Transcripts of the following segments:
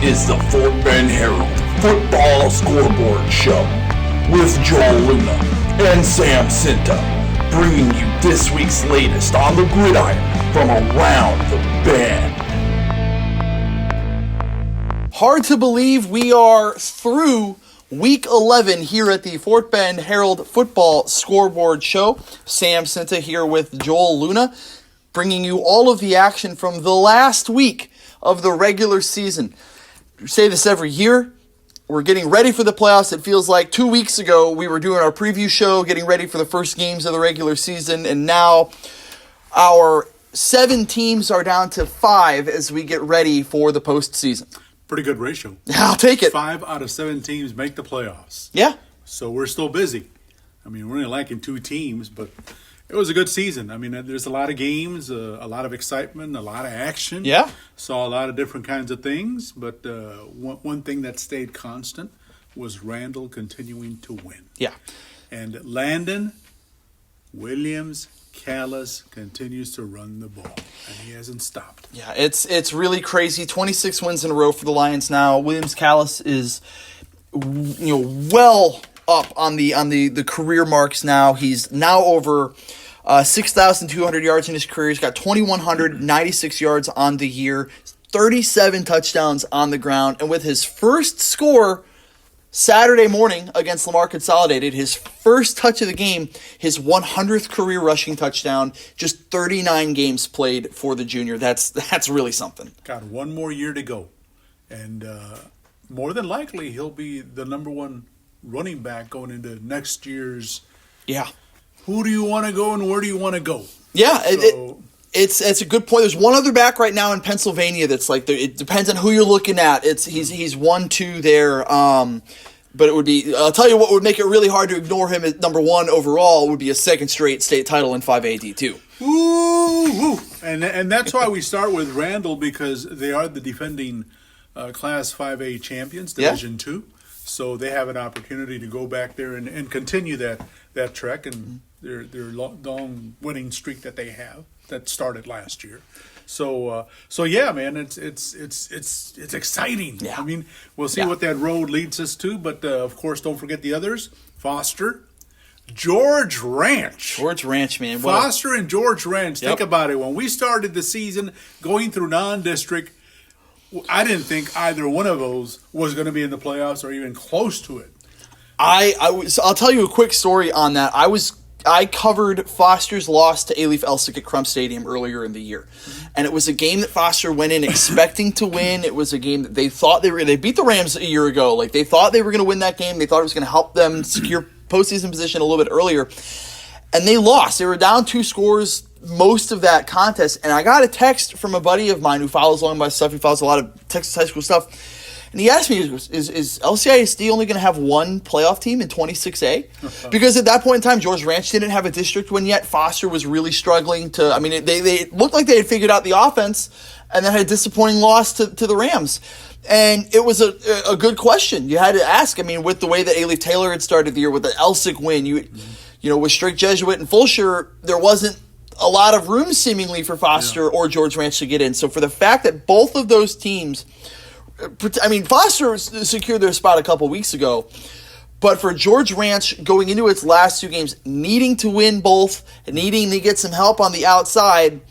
is the Fort Bend Herald Football Scoreboard Show with Joel Luna and Sam Cinta, bringing you this week's latest on the gridiron from around the Bend. Hard to believe we are through Week 11 here at the Fort Bend Herald Football Scoreboard Show. Sam Cinta here with Joel Luna, bringing you all of the action from the last week of the regular season. We say this every year. We're getting ready for the playoffs. It feels like 2 weeks ago we were doing our preview show, getting ready for the first games of the regular season, and now our 7 teams are down to 5 as we get ready for the postseason. Pretty good ratio. I'll take it. 5 out of 7 teams make the playoffs. Yeah. So we're still busy. I mean, we're only lacking 2 teams, but it was a good season. I mean, there's a lot of games, a lot of excitement, a lot of action. Yeah. Saw a lot of different kinds of things, but one thing that stayed constant was Randle continuing to win. Yeah. And Landon Williams Callis continues to run the ball, and he hasn't stopped. Yeah, it's really crazy. 26 wins in a row for the Lions now. Williams Callis is, well up on the career marks now. He's now over 6,200 yards in his career. He's got 2,196 yards on the year, 37 touchdowns on the ground, and with his first score Saturday morning against Lamar Consolidated, his first touch of the game, his 100th career rushing touchdown, just 39 games played for the junior. That's really something. Got one more year to go. And more than likely, he'll be the number one running back going into next year's. Yeah. Who do you want to go and where do you want to go? Yeah, it's a good point. There's one other back right now in Pennsylvania that's like, it depends on who you're looking at. He's 1-2 there. But it would be, I'll tell you what would make it really hard to ignore him at number 1 overall would be a second straight state title in 5AD2. Ooh. And that's why we start with Randle, because they are the defending Class 5A champions, Division 2. So they have an opportunity to go back there and continue that trek and their long winning streak that they have that started last year. So yeah, man, it's exciting. Yeah. I mean, we'll see what that road leads us to, but of course, don't forget the others: Foster, George Ranch. George Ranch, man. Foster and George Ranch. Yep. Think about it. When we started the season going through non-district, I didn't think either one of those was going to be in the playoffs or even close to it. I'll tell you a quick story on that. I covered Foster's loss to A-Leaf Elsick at Crump Stadium earlier in the year. And it was a game that Foster went in expecting to win. It was a game that they thought they beat the Rams a year ago. Like, they thought they were going to win that game. They thought it was going to help them secure postseason position a little bit earlier. And they lost. They were down 2 scores most of that contest. And I got a text from a buddy of mine who follows along my stuff. He follows a lot of Texas high school stuff. And he asked me, is LCISD only going to have 1 playoff team in 26A? Because at that point in time, George Ranch didn't have a district win yet. Foster was really struggling to, I mean, they looked like they had figured out the offense and then had a disappointing loss to the Rams. And it was a good question. You had to ask, I mean, with the way that A-Leaf Taylor had started the year with the Elsick win, you know, with Strick Jesuit and Fulshire, there wasn't a lot of room seemingly for Foster or George Ranch to get in. So for the fact that both of those teams, I mean, Foster secured their spot a couple weeks ago, but for George Ranch going into its last 2 games, needing to win both, needing to get some help on the outside,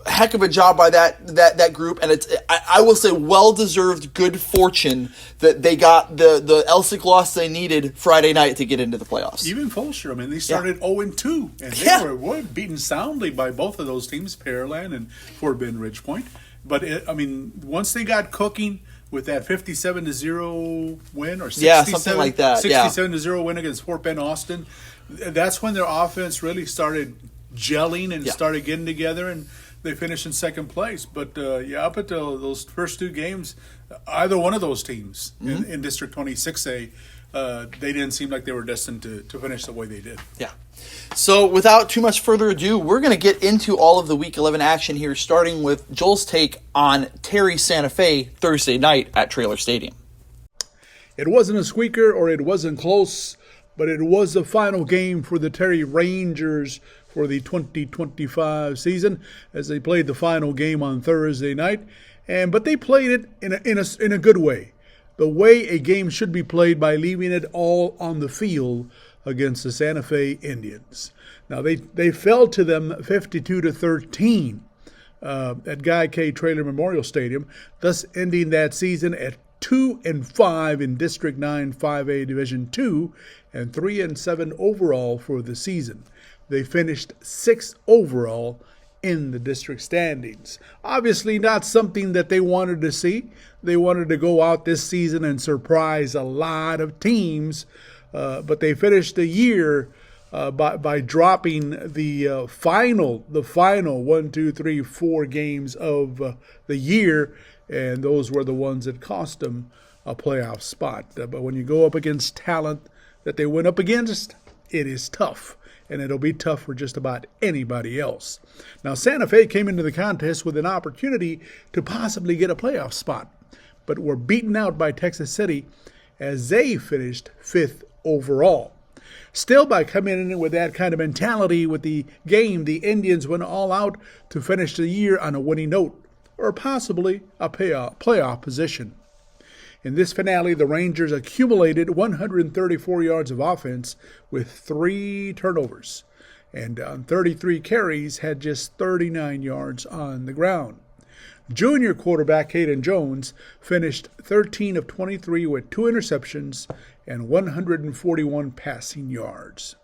heck of a job by that group, and it's, I will say, well-deserved good fortune that they got the Elsick loss they needed Friday night to get into the playoffs. Even Fulshire, I mean, they started 0-2, and they were beaten soundly by both of those teams, Pearland and Fort Bend Ridgepoint. But, once they got cooking with that 57-0 win or something like that. 67-0 win against Fort Bend Austin, that's when their offense really started gelling and started getting together, and they finished in second place. But, up until those first 2 games, either one of those teams in District 26A, they didn't seem like they were destined to finish the way they did. Yeah. So without too much further ado, we're going to get into all of the Week 11 action here, starting with Joel's take on Terry Santa Fe Thursday night at Trailer Stadium. It wasn't a squeaker or it wasn't close, but it was the final game for the Terry Rangers for the 2025 season as they played the final game on Thursday night. But they played it in a good way. The way a game should be played, by leaving it all on the field against the Santa Fe Indians. Now they fell to them 52-13 at Guy K. Traylor Memorial Stadium, thus ending that season at 2-5 in District 9 5A Division II and 3-7 overall for the season. They finished 6th overall in the district standings. Obviously not something that they wanted to see. They wanted to go out this season and surprise a lot of teams, but they finished the year by dropping the final 1, 2, 3, 4 games of the year, and those were the ones that cost them a playoff spot. But when you go up against talent that they went up against, it is tough. And it'll be tough for just about anybody else. Now, Santa Fe came into the contest with an opportunity to possibly get a playoff spot, but were beaten out by Texas City as they finished 5th overall. Still, by coming in with that kind of mentality with the game, the Indians went all out to finish the year on a winning note, or possibly a playoff position. In this finale, the Rangers accumulated 134 yards of offense with 3 turnovers, and on 33 carries had just 39 yards on the ground. Junior quarterback Hayden Jones finished 13 of 23 with 2 interceptions and 141 passing yards.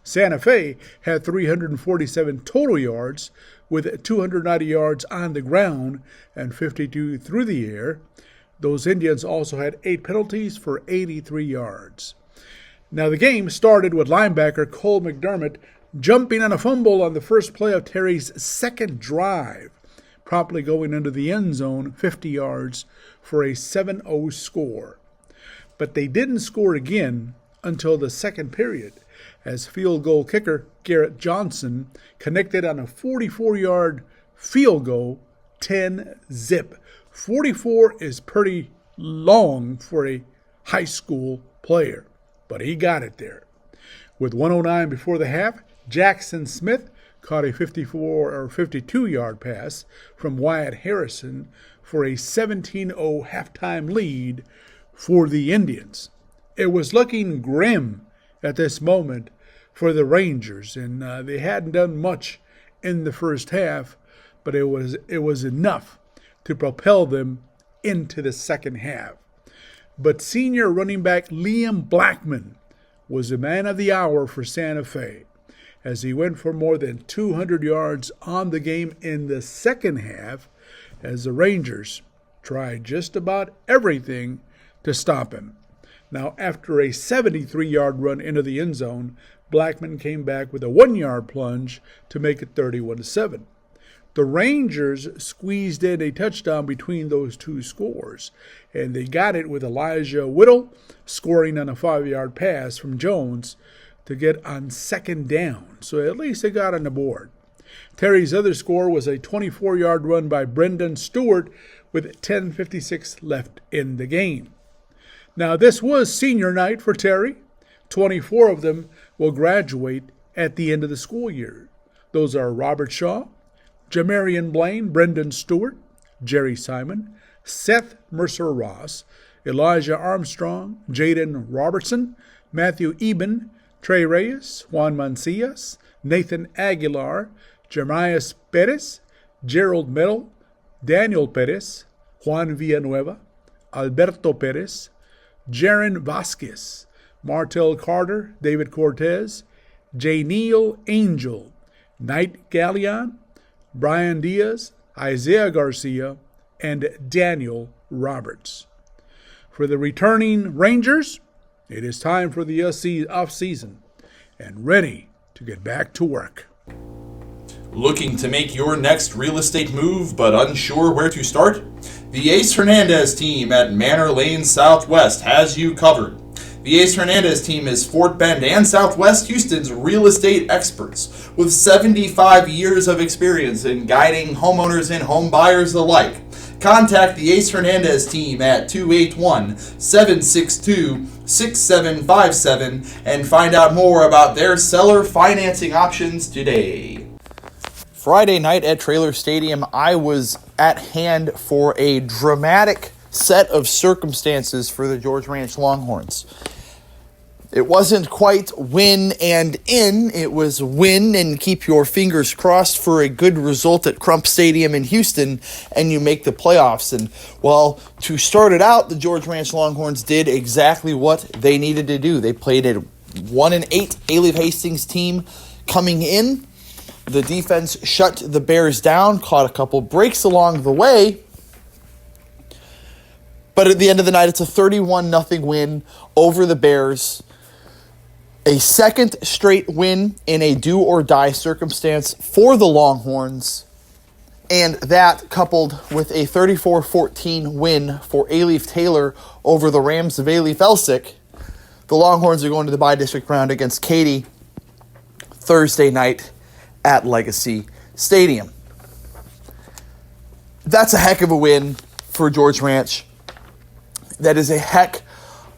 Santa Fe had 347 total yards with 290 yards on the ground and 52 through the air. Those Indians also had 8 penalties for 83 yards. Now the game started with linebacker Cole McDermott jumping on a fumble on the first play of Terry's second drive, promptly going into the end zone 50 yards for a 7-0 score. But they didn't score again until the second period, as field goal kicker Garrett Johnson connected on a 44-yard field goal, 10-zip. 44 is pretty long for a high school player, but he got it there. With 1:09 before the half, Jackson Smith caught a 54 or 52-yard pass from Wyatt Harrison for a 17-0 halftime lead for the Indians. It was looking grim at this moment for the Rangers, and they hadn't done much in the first half, but it was enough to propel them into the second half. But senior running back Liam Blackman was the man of the hour for Santa Fe, as he went for more than 200 yards on the game in the second half, as the Rangers tried just about everything to stop him. Now, after a 73-yard run into the end zone, Blackman came back with a 1-yard plunge to make it 31-7. The Rangers squeezed in a touchdown between those two scores, and they got it with Elijah Whittle scoring on a 5-yard pass from Jones to get on second down. So at least they got on the board. Terry's other score was a 24-yard run by Brendan Stewart with 10:56 left in the game. Now, this was senior night for Terry. 24 of them will graduate at the end of the school year. Those are Robert Shaw, Jamarian Blaine, Brendan Stewart, Jerry Simon, Seth Mercer-Ross, Elijah Armstrong, Jaden Robertson, Matthew Eben, Trey Reyes, Juan Mancias, Nathan Aguilar, Jeremias Perez, Gerald Medal, Daniel Perez, Juan Villanueva, Alberto Perez, Jaron Vasquez, Martel Carter, David Cortez, J. Neal Angel, Knight Gallion, Brian Diaz, Isaiah Garcia, and Daniel Roberts. For the returning Rangers, it is time for the off-season and ready to get back to work. Looking to make your next real estate move but unsure where to start? The Ace Hernandez team at Manor Lane Southwest has you covered. The Ace Hernandez team is Fort Bend and Southwest Houston's real estate experts with 75 years of experience in guiding homeowners and home buyers alike. Contact the Ace Hernandez team at 281-762-6757 and find out more about their seller financing options today. Friday night at Traylor Stadium, I was at hand for a dramatic set of circumstances for the George Ranch Longhorns. It wasn't quite win and in. It was win and keep your fingers crossed for a good result at Crump Stadium in Houston, and you make the playoffs. And, well, to start it out, the George Ranch Longhorns did exactly what they needed to do. They played a 1-8 A-Leaf Hastings team coming in. The defense shut the Bears down, caught a couple breaks along the way. But at the end of the night, it's a 31-0 win over the Bears. A second straight win in a do-or-die circumstance for the Longhorns, and that coupled with a 34-14 win for A-Leaf Taylor over the Rams of A-Leaf Elsick. The Longhorns are going to the bi-district round against Katy Thursday night at Legacy Stadium. That's a heck of a win for George Ranch. That is a heck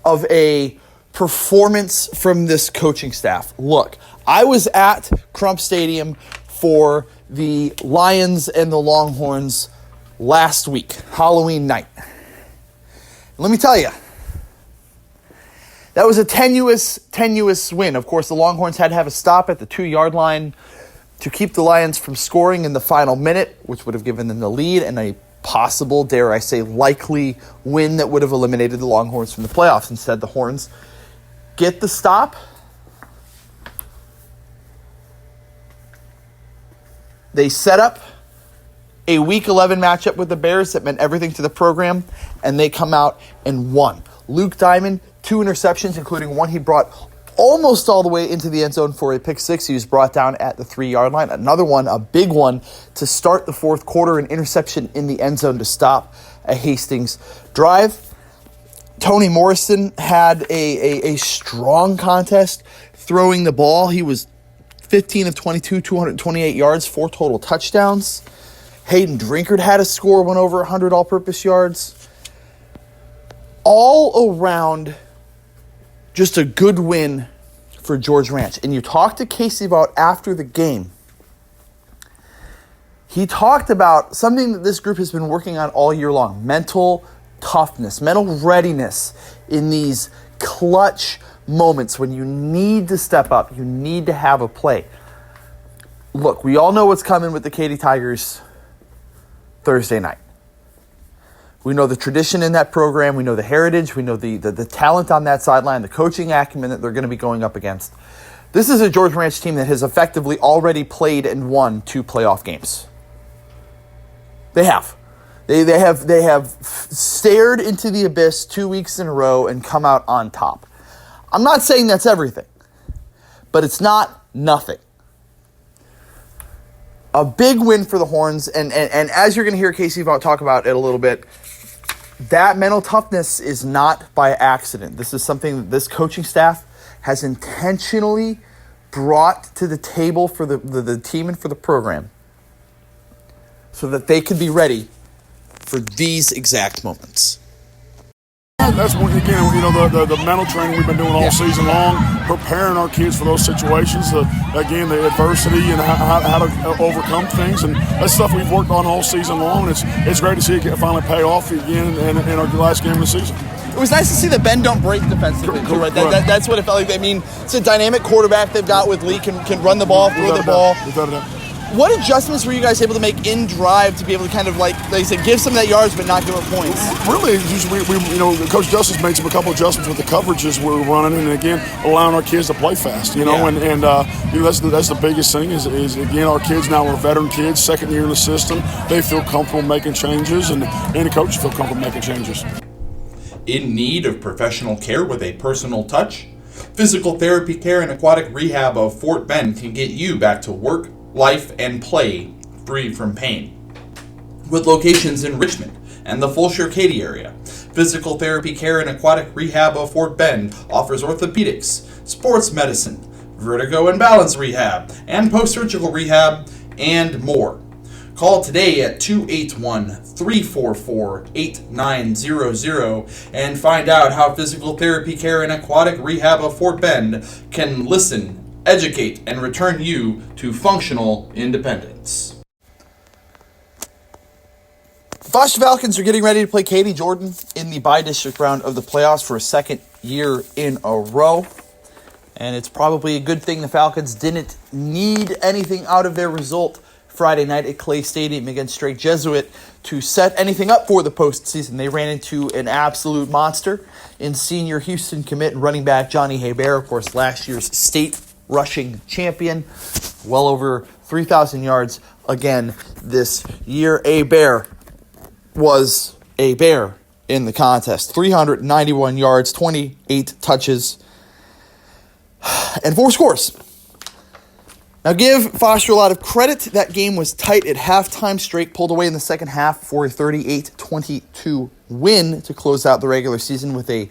of a performance from this coaching staff. Look, I was at Crump Stadium for the Lions and the Longhorns last week, Halloween night. Let me tell you, that was a tenuous win. Of course, the Longhorns had to have a stop at the 2-yard line to keep the Lions from scoring in the final minute, which would have given them the lead and a possible, dare I say, likely win that would have eliminated the Longhorns from the playoffs. Instead, the Horns get the stop. They set up a Week 11 matchup with the Bears that meant everything to the program, and they come out and won. Luke Diamond, 2 interceptions, including one he brought almost all the way into the end zone for a pick six. He was brought down at the 3-yard line. Another one, a big one, to start the fourth quarter, an interception in the end zone to stop a Hastings drive. Tony Morrison had a strong contest throwing the ball. He was 15 of 22, 228 yards, 4 total touchdowns. Hayden Drinkard had a score, went over 100 all-purpose yards. All around, just a good win for George Ranch. And you talked to Casey about after the game. He talked about something that this group has been working on all year long, mental toughness, mental readiness in these clutch moments when you need to step up, you need to have a play. Look, we all know what's coming with the Katy Tigers Thursday night. We know the tradition in that program. We know the heritage. We know the talent on that sideline, the coaching acumen that they're going to be going up against. This is a George Ranch team that has effectively already played and won 2 playoff games. They have. They have stared into the abyss 2 weeks in a row and come out on top. I'm not saying that's everything, but it's not nothing. A big win for the Horns, and as you're going to hear Casey talk about it a little bit, that mental toughness is not by accident. This is something that this coaching staff has intentionally brought to the table for the team and for the program so that they could be ready for these exact moments. That's one, again, the mental training we've been doing all season long, preparing our kids for those situations, the adversity and how to overcome things, and that's stuff we've worked on all season long. And it's great to see it finally pay off again in our last game of the season. It was nice to see the bend don't break defensively, too, right? That's what it felt like. I mean, it's a dynamic quarterback they've got with Lee, can run the ball, throw the ball. What adjustments were you guys able to make in drive to be able to kind of, like you said, give some of that yards but not give up points? Really, Coach Justice made a couple adjustments with the coverages we were running, and again, allowing our kids to play fast. That's the biggest thing is again, our kids now are veteran kids, second year in the system. They feel comfortable making changes, and the coaches feel comfortable making changes. In need of professional care with a personal touch? Physical Therapy Care and Aquatic Rehab of Fort Bend can get you back to work, life, and play free from pain. With locations in Richmond and the Fulshire Katy area, Physical Therapy Care and Aquatic Rehab of Fort Bend offers orthopedics, sports medicine, vertigo and balance rehab, and post-surgical rehab, and more. Call today at 281-344-8900 and find out how Physical Therapy Care and Aquatic Rehab of Fort Bend can listen, educate, and return you to functional independence. Foster Falcons are getting ready to play Katy Jordan in the bi-district round of the playoffs for a second year in a row. And it's probably a good thing the Falcons didn't need anything out of their result Friday night at Clay Stadium against Straight Jesuit to set anything up for the postseason. They ran into an absolute monster in senior Houston commit and running back Johnny Hebert, of course, last year's state rushing champion. Well over 3,000 yards again this year. Hebert was a bear in the contest. 391 yards, 28 touches, and 4 scores. Now give Foster a lot of credit. That game was tight at halftime. Straight pulled away in the second half for a 38-22 win to close out the regular season with a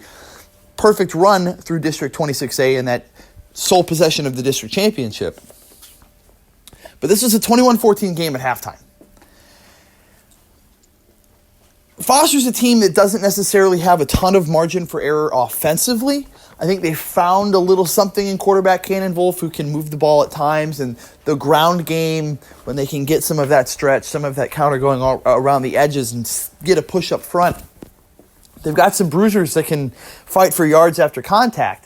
perfect run through District 26A and that sole possession of the district championship. But this was a 21-14 game at halftime. Foster's a team that doesn't necessarily have a ton of margin for error offensively. I think they found a little something in quarterback Cannon Wolf, who can move the ball at times, and the ground game, when they can get some of that stretch, some of that counter going around the edges and get a push up front. They've got some bruisers that can fight for yards after contact.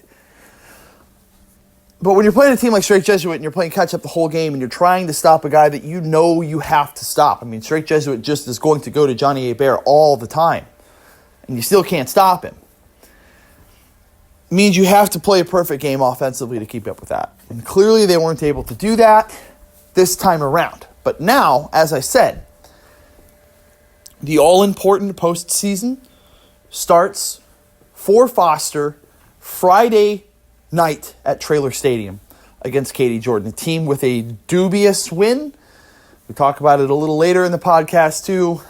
But when you're playing a team like Straight Jesuit and you're playing catch-up the whole game and you're trying to stop a guy that you know you have to stop. I mean, Straight Jesuit just is going to go to Johnny Hebert all the time. And you still can't stop him. It means you have to play a perfect game offensively to keep up with that. And clearly they weren't able to do that this time around. But now, as I said, the all-important postseason starts for Foster Friday night at Traylor Stadium against Katy Jordan, a team with a dubious win. We talk about it a little later in the podcast too.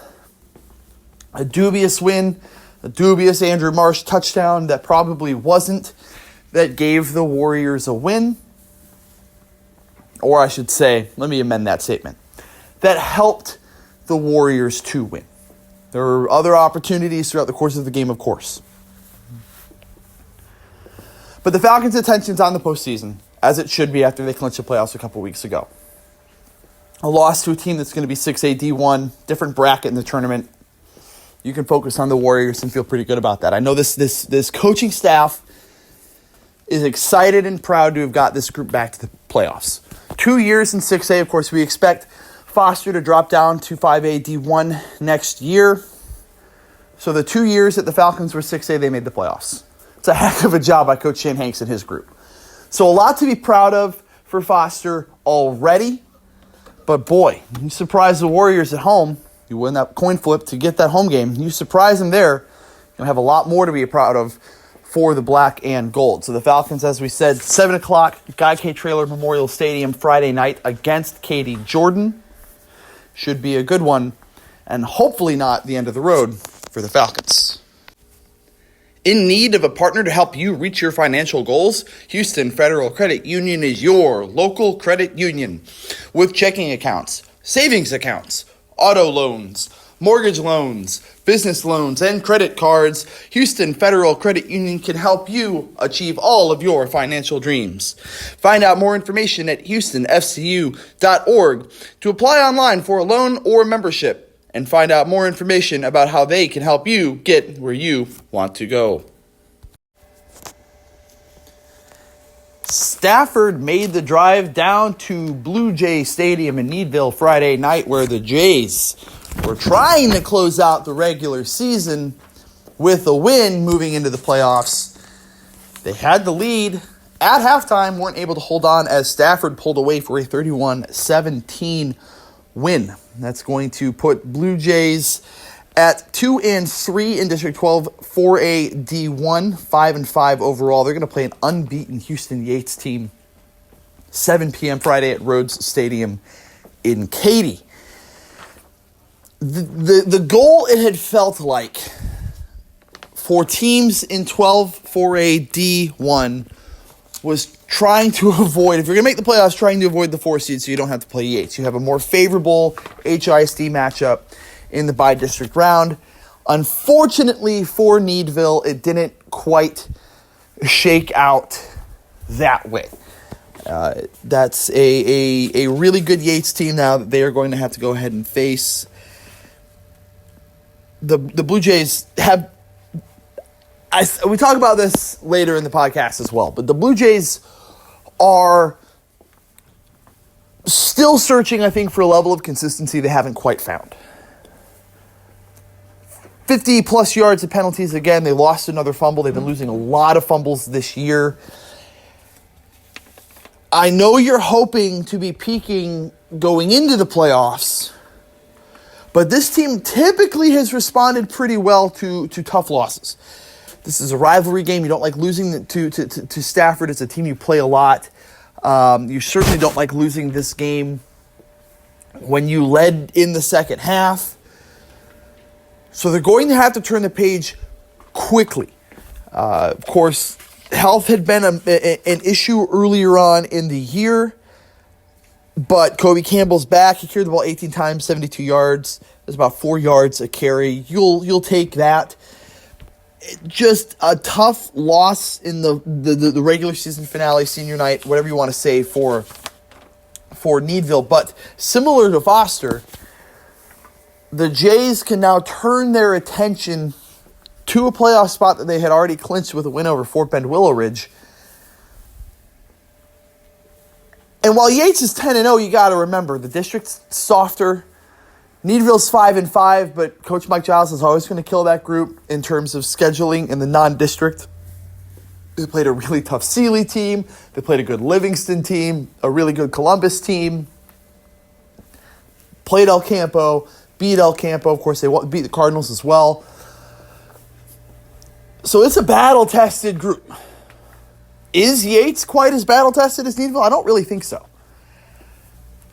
A dubious win, a dubious Andrew Marsh touchdown that probably wasn't, that gave the Warriors a win. Or I should say, let me amend that statement, that helped the Warriors to win. There were other opportunities throughout the course of the game, of course. But the Falcons' attention's on the postseason, as it should be after they clinched the playoffs a couple weeks ago. A loss to a team that's going to be 6A D1, different bracket in the tournament. You can focus on the Warriors and feel pretty good about that. I know this coaching staff is excited and proud to have got this group back to the playoffs. 2 years in 6A, of course, we expect Foster to drop down to 5A D1 next year. So the 2 years that the Falcons were 6A, they made the playoffs. It's a heck of a job by Coach Shane Hanks and his group. So a lot to be proud of for Foster already. But boy, you surprise the Warriors at home. You win that coin flip to get that home game. You surprise them there. You're going to have a lot more to be proud of for the black and gold. So the Falcons, as we said, 7 o'clock, Guy K. Traylor Memorial Stadium Friday night against Katy Jordan. Should be a good one, and hopefully not the end of the road for the Falcons. In need of a partner to help you reach your financial goals? Houston Federal Credit Union is your local credit union. With checking accounts, savings accounts, auto loans, mortgage loans, business loans, and credit cards, Houston Federal Credit Union can help you achieve all of your financial dreams. Find out more information at houstonfcu.org to apply online for a loan or membership, and find out more information about how they can help you get where you want to go. Stafford made the drive down to Blue Jay Stadium in Needville Friday night, where the Jays were trying to close out the regular season with a win moving into the playoffs. They had the lead at halftime, weren't able to hold on as Stafford pulled away for a 31-17 win. That's going to put Blue Jays at 2-3 in District 12, 4A D1, 5-5 overall. They're going to play an unbeaten Houston Yates team 7 p.m. Friday at Rhodes Stadium in Katy. The goal, it had felt like, for teams in 12, 4A D1 was trying to avoid, if you're going to make the playoffs, trying to avoid the 4 seed so you don't have to play Yates. You have a more favorable HISD matchup in the bi-district round. Unfortunately for Needville, it didn't quite shake out that way. That's a really good Yates team now that they are going to have to go ahead and face. the Blue Jays have. We talk about this later in the podcast as well, but the Blue Jays are still searching, I think, for a level of consistency they haven't quite found. 50-plus yards of penalties again. They lost another fumble. They've been losing a lot of fumbles this year. I know you're hoping to be peaking going into the playoffs, but this team typically has responded pretty well to tough losses. This is a rivalry game. You don't like losing to Stafford. It's a team you play a lot. You certainly don't like losing this game when you led in the second half. So they're going to have to turn the page quickly. Of course, health had been an issue earlier on in the year, but Kobe Campbell's back. He carried the ball 18 times, 72 yards. There's about 4 yards a carry. You'll take that. Just a tough loss in the regular season finale, senior night, whatever you want to say for Needville. But similar to Foster, the Jays can now turn their attention to a playoff spot that they had already clinched with a win over Fort Bend Willow Ridge. And while Yates is 10-0, you got to remember the district's softer. Needville's 5-5, but Coach Mike Giles is always going to kill that group in terms of scheduling in the non-district. They played a really tough Sealy team. They played a good Livingston team, a really good Columbus team. Played El Campo, beat El Campo. Of course, they beat the Cardinals as well. So it's a battle-tested group. Is Yates quite as battle-tested as Needville? I don't really think so.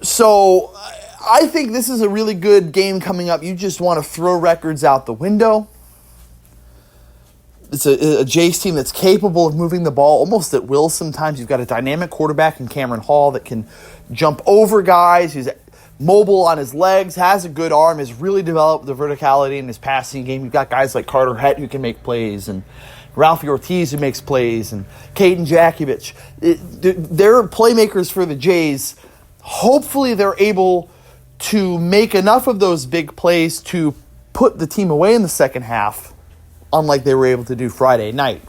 So I think this is a really good game coming up. You just want to throw records out the window. It's a Jays team that's capable of moving the ball almost at will sometimes. You've got a dynamic quarterback in Cameron Hall that can jump over guys. He's mobile on his legs, has a good arm, has really developed the verticality in his passing game. You've got guys like Carter Hett who can make plays, and Ralphie Ortiz who makes plays, and Caden Jakovich. They're playmakers for the Jays. Hopefully they're able to make enough of those big plays to put the team away in the second half, unlike they were able to do Friday night.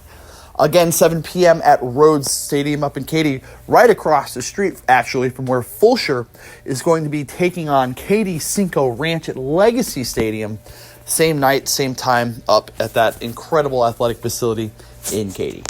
Again, 7 p.m. at Rhodes Stadium up in Katy, right across the street, actually, from where Fulshear is going to be taking on Katy Cinco Ranch at Legacy Stadium. Same night, same time, up at that incredible athletic facility in Katy.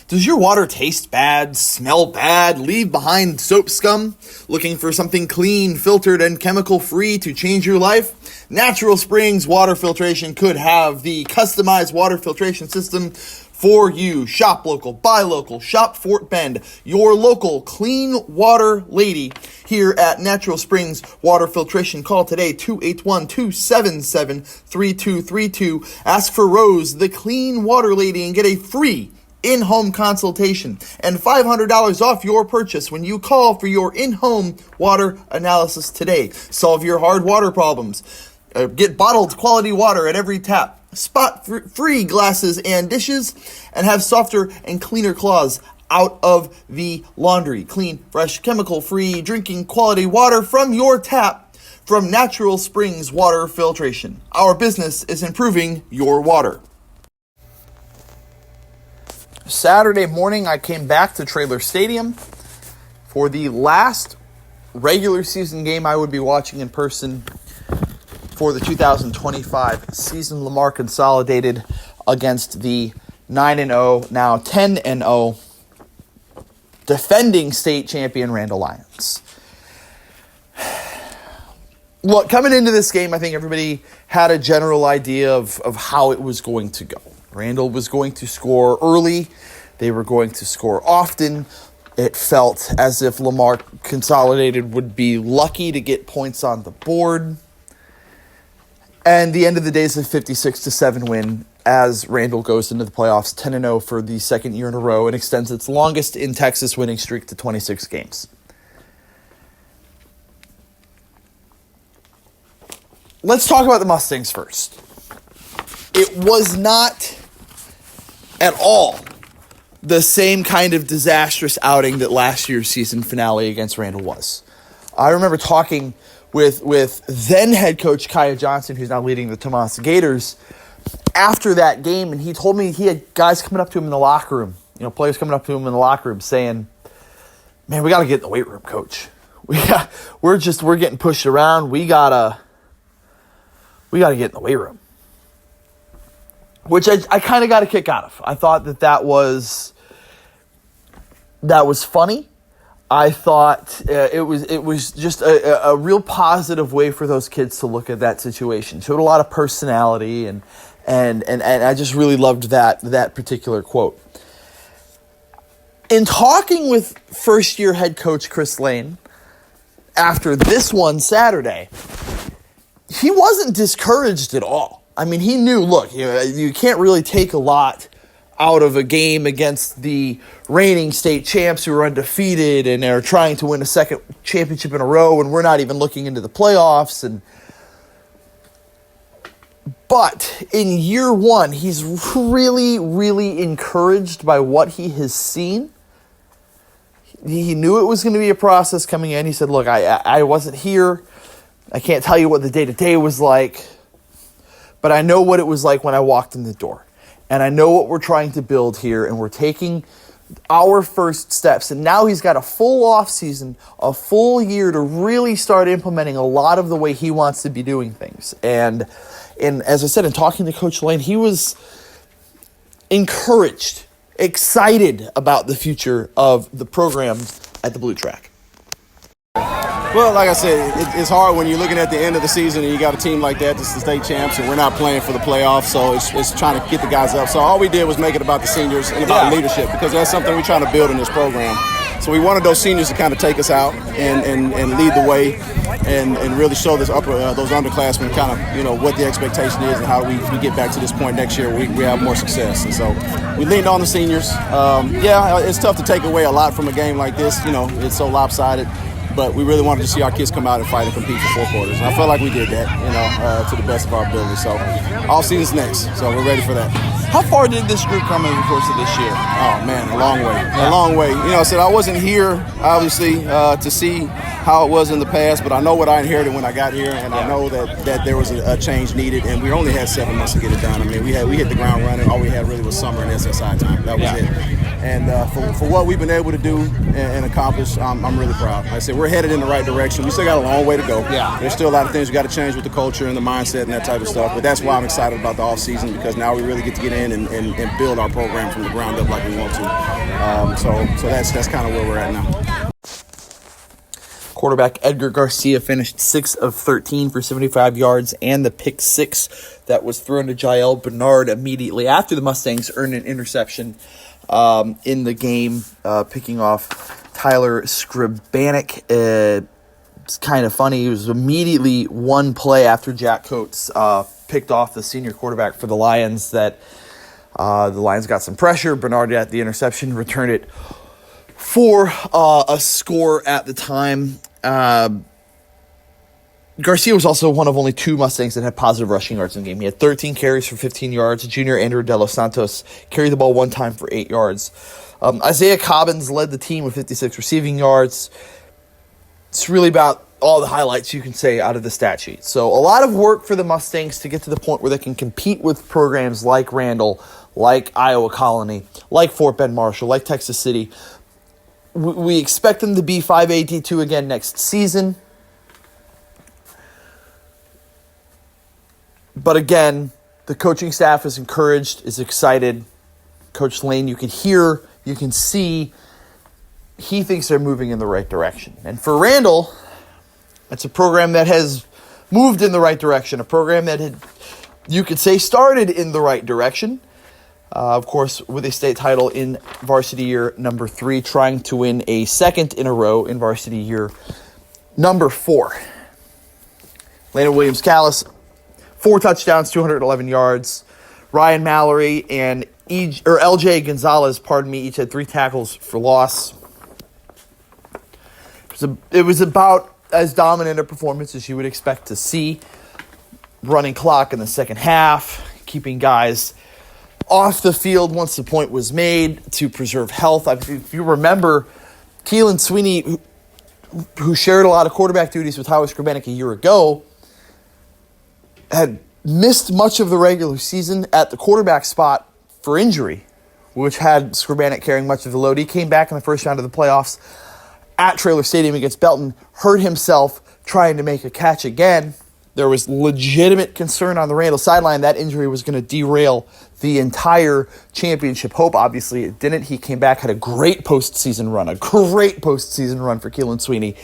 Does your water taste bad, smell bad, leave behind soap scum? Looking for something clean, filtered, and chemical-free to change your life? Natural Springs Water Filtration could have the customized water filtration system for you. Shop local, buy local, shop Fort Bend, your local clean water lady here at Natural Springs Water Filtration. Call today, 281-277-3232. Ask for Rose, the clean water lady, and get a free in-home consultation and $500 off your purchase when you call for your in-home water analysis today. Solve your hard water problems. Get bottled quality water at every tap. Spot-free glasses and dishes, and have softer and cleaner claws out of the laundry. Clean, fresh, chemical-free drinking quality water from your tap from Natural Springs Water Filtration. Our business is improving your water. Saturday morning, I came back to Traylor Stadium for the last regular season game I would be watching in person for the 2025 season. Lamar consolidated against the 9-0, now 10-0, defending state champion Randle Lions. Look, coming into this game, I think everybody had a general idea of how it was going to go. Randle was going to score early. They were going to score often. It felt as if Lamar Consolidated would be lucky to get points on the board. And the end of the day is a 56-7 win as Randle goes into the playoffs 10-0 for the second year in a row and extends its longest in Texas winning streak to 26 games. Let's talk about the Mustangs first. It was not at all the same kind of disastrous outing that last year's season finale against Randle was. I remember talking with then head coach Kaya Johnson, who's now leading the Tomas Gators, after that game, and he told me he had guys coming up to him in the locker room, players coming up to him in the locker room saying, "Man, we got to get in the weight room, coach. We're getting pushed around. We gotta get in the weight room." Which I kind of got a kick out of. I thought that was funny. I thought it was just a real positive way for those kids to look at that situation. Showed a lot of personality, and I just really loved that particular quote. In talking with first-year head coach Chris Lane after this one Saturday, he wasn't discouraged at all. I mean, he knew, look, you can't really take a lot out of a game against the reigning state champs who are undefeated and are trying to win a second championship in a row, and we're not even looking into the playoffs. But in year one, he's really, really encouraged by what he has seen. He knew it was going to be a process coming in. He said, look, I wasn't here. I can't tell you what the day-to-day was like, but I know what it was like when I walked in the door. And I know what we're trying to build here, and we're taking our first steps. And now he's got a full off season, a full year to really start implementing a lot of the way he wants to be doing things. And as I said, in talking to Coach Lane, he was encouraged, excited about the future of the program at the Blue Track. Well, like I said, it's hard when you're looking at the end of the season and you got a team like that that's the state champs and we're not playing for the playoffs, so it's trying to get the guys up. So all we did was make it about the seniors and about leadership, because that's something we're trying to build in this program. So we wanted those seniors to kind of take us out and lead the way and really show those underclassmen kind of, what the expectation is and how we get back to this point next year where we have more success. And so we leaned on the seniors. It's tough to take away a lot from a game like this. It's so lopsided. But we really wanted to see our kids come out and fight and compete for 4 quarters. And I felt like we did that, to the best of our ability. So all season's next. So we're ready for that. How far did this group come over the course of this year? Oh, man, a long way. A long way. I said I wasn't here, obviously, to see how it was in the past, but I know what I inherited when I got here, and I know that there was a change needed, and we only had 7 months to get it done. I mean, we hit the ground running. All we had really was summer and SSI time. That was it. And for what we've been able to do and accomplish, I'm really proud. Like I said, we're headed in the right direction. We still got a long way to go. Yeah. There's still a lot of things we got to change with the culture and the mindset and that type of stuff, but that's why I'm excited about the offseason, because now we really get to get in and build our program from the ground up like we want to. So that's kind of where we're at now. Quarterback Edgar Garcia finished 6 of 13 for 75 yards and the pick 6 that was thrown to Jael Bernard immediately after the Mustangs earned an interception in the game, picking off Tyler Scribanic. It's kind of funny. It was immediately one play after Jack Coates picked off the senior quarterback for the Lions that the Lions got some pressure. Bernard got the interception, returned it for a score at the time. Garcia was also one of only 2 Mustangs that had positive rushing yards in the game. He had 13 carries for 15 yards. Junior Andrew De Los Santos carried the ball 1 time for 8 yards. Isaiah Cobbins led the team with 56 receiving yards. It's really about all the highlights you can say out of the stat sheet. So a lot of work for the Mustangs to get to the point where they can compete with programs like Randle, like Iowa Colony, like Fort Bend Marshall, like Texas City. We expect them to be 5A D2 again next season. But again, the coaching staff is encouraged, is excited. Coach Lane, you can hear, you can see, he thinks they're moving in the right direction. And for Randle, it's a program that has moved in the right direction, a program that had, you could say, started in the right direction. Of course, with a state title in varsity year number 3, trying to win a second in a row in varsity year number 4. Landon Williams-Callis, 4 touchdowns, 211 yards. Ryan Mallory and LJ Gonzalez, each had 3 tackles for loss. It was about as dominant a performance as you would expect to see. Running clock in the second half, keeping guys off the field once the point was made to preserve health. If you remember, Keelan Sweeney who shared a lot of quarterback duties with Tyler Scoreboard a year ago, had missed much of the regular season at the quarterback spot for injury, which had Scoreboard carrying much of the load. He came back in the first round of the playoffs at Traylor Stadium against Belton, hurt himself trying to make a catch again. There was legitimate concern on the Randle sideline that injury was going to derail the entire championship hope. Obviously, it didn't. He came back, had a great postseason run for Keelan Sweeney.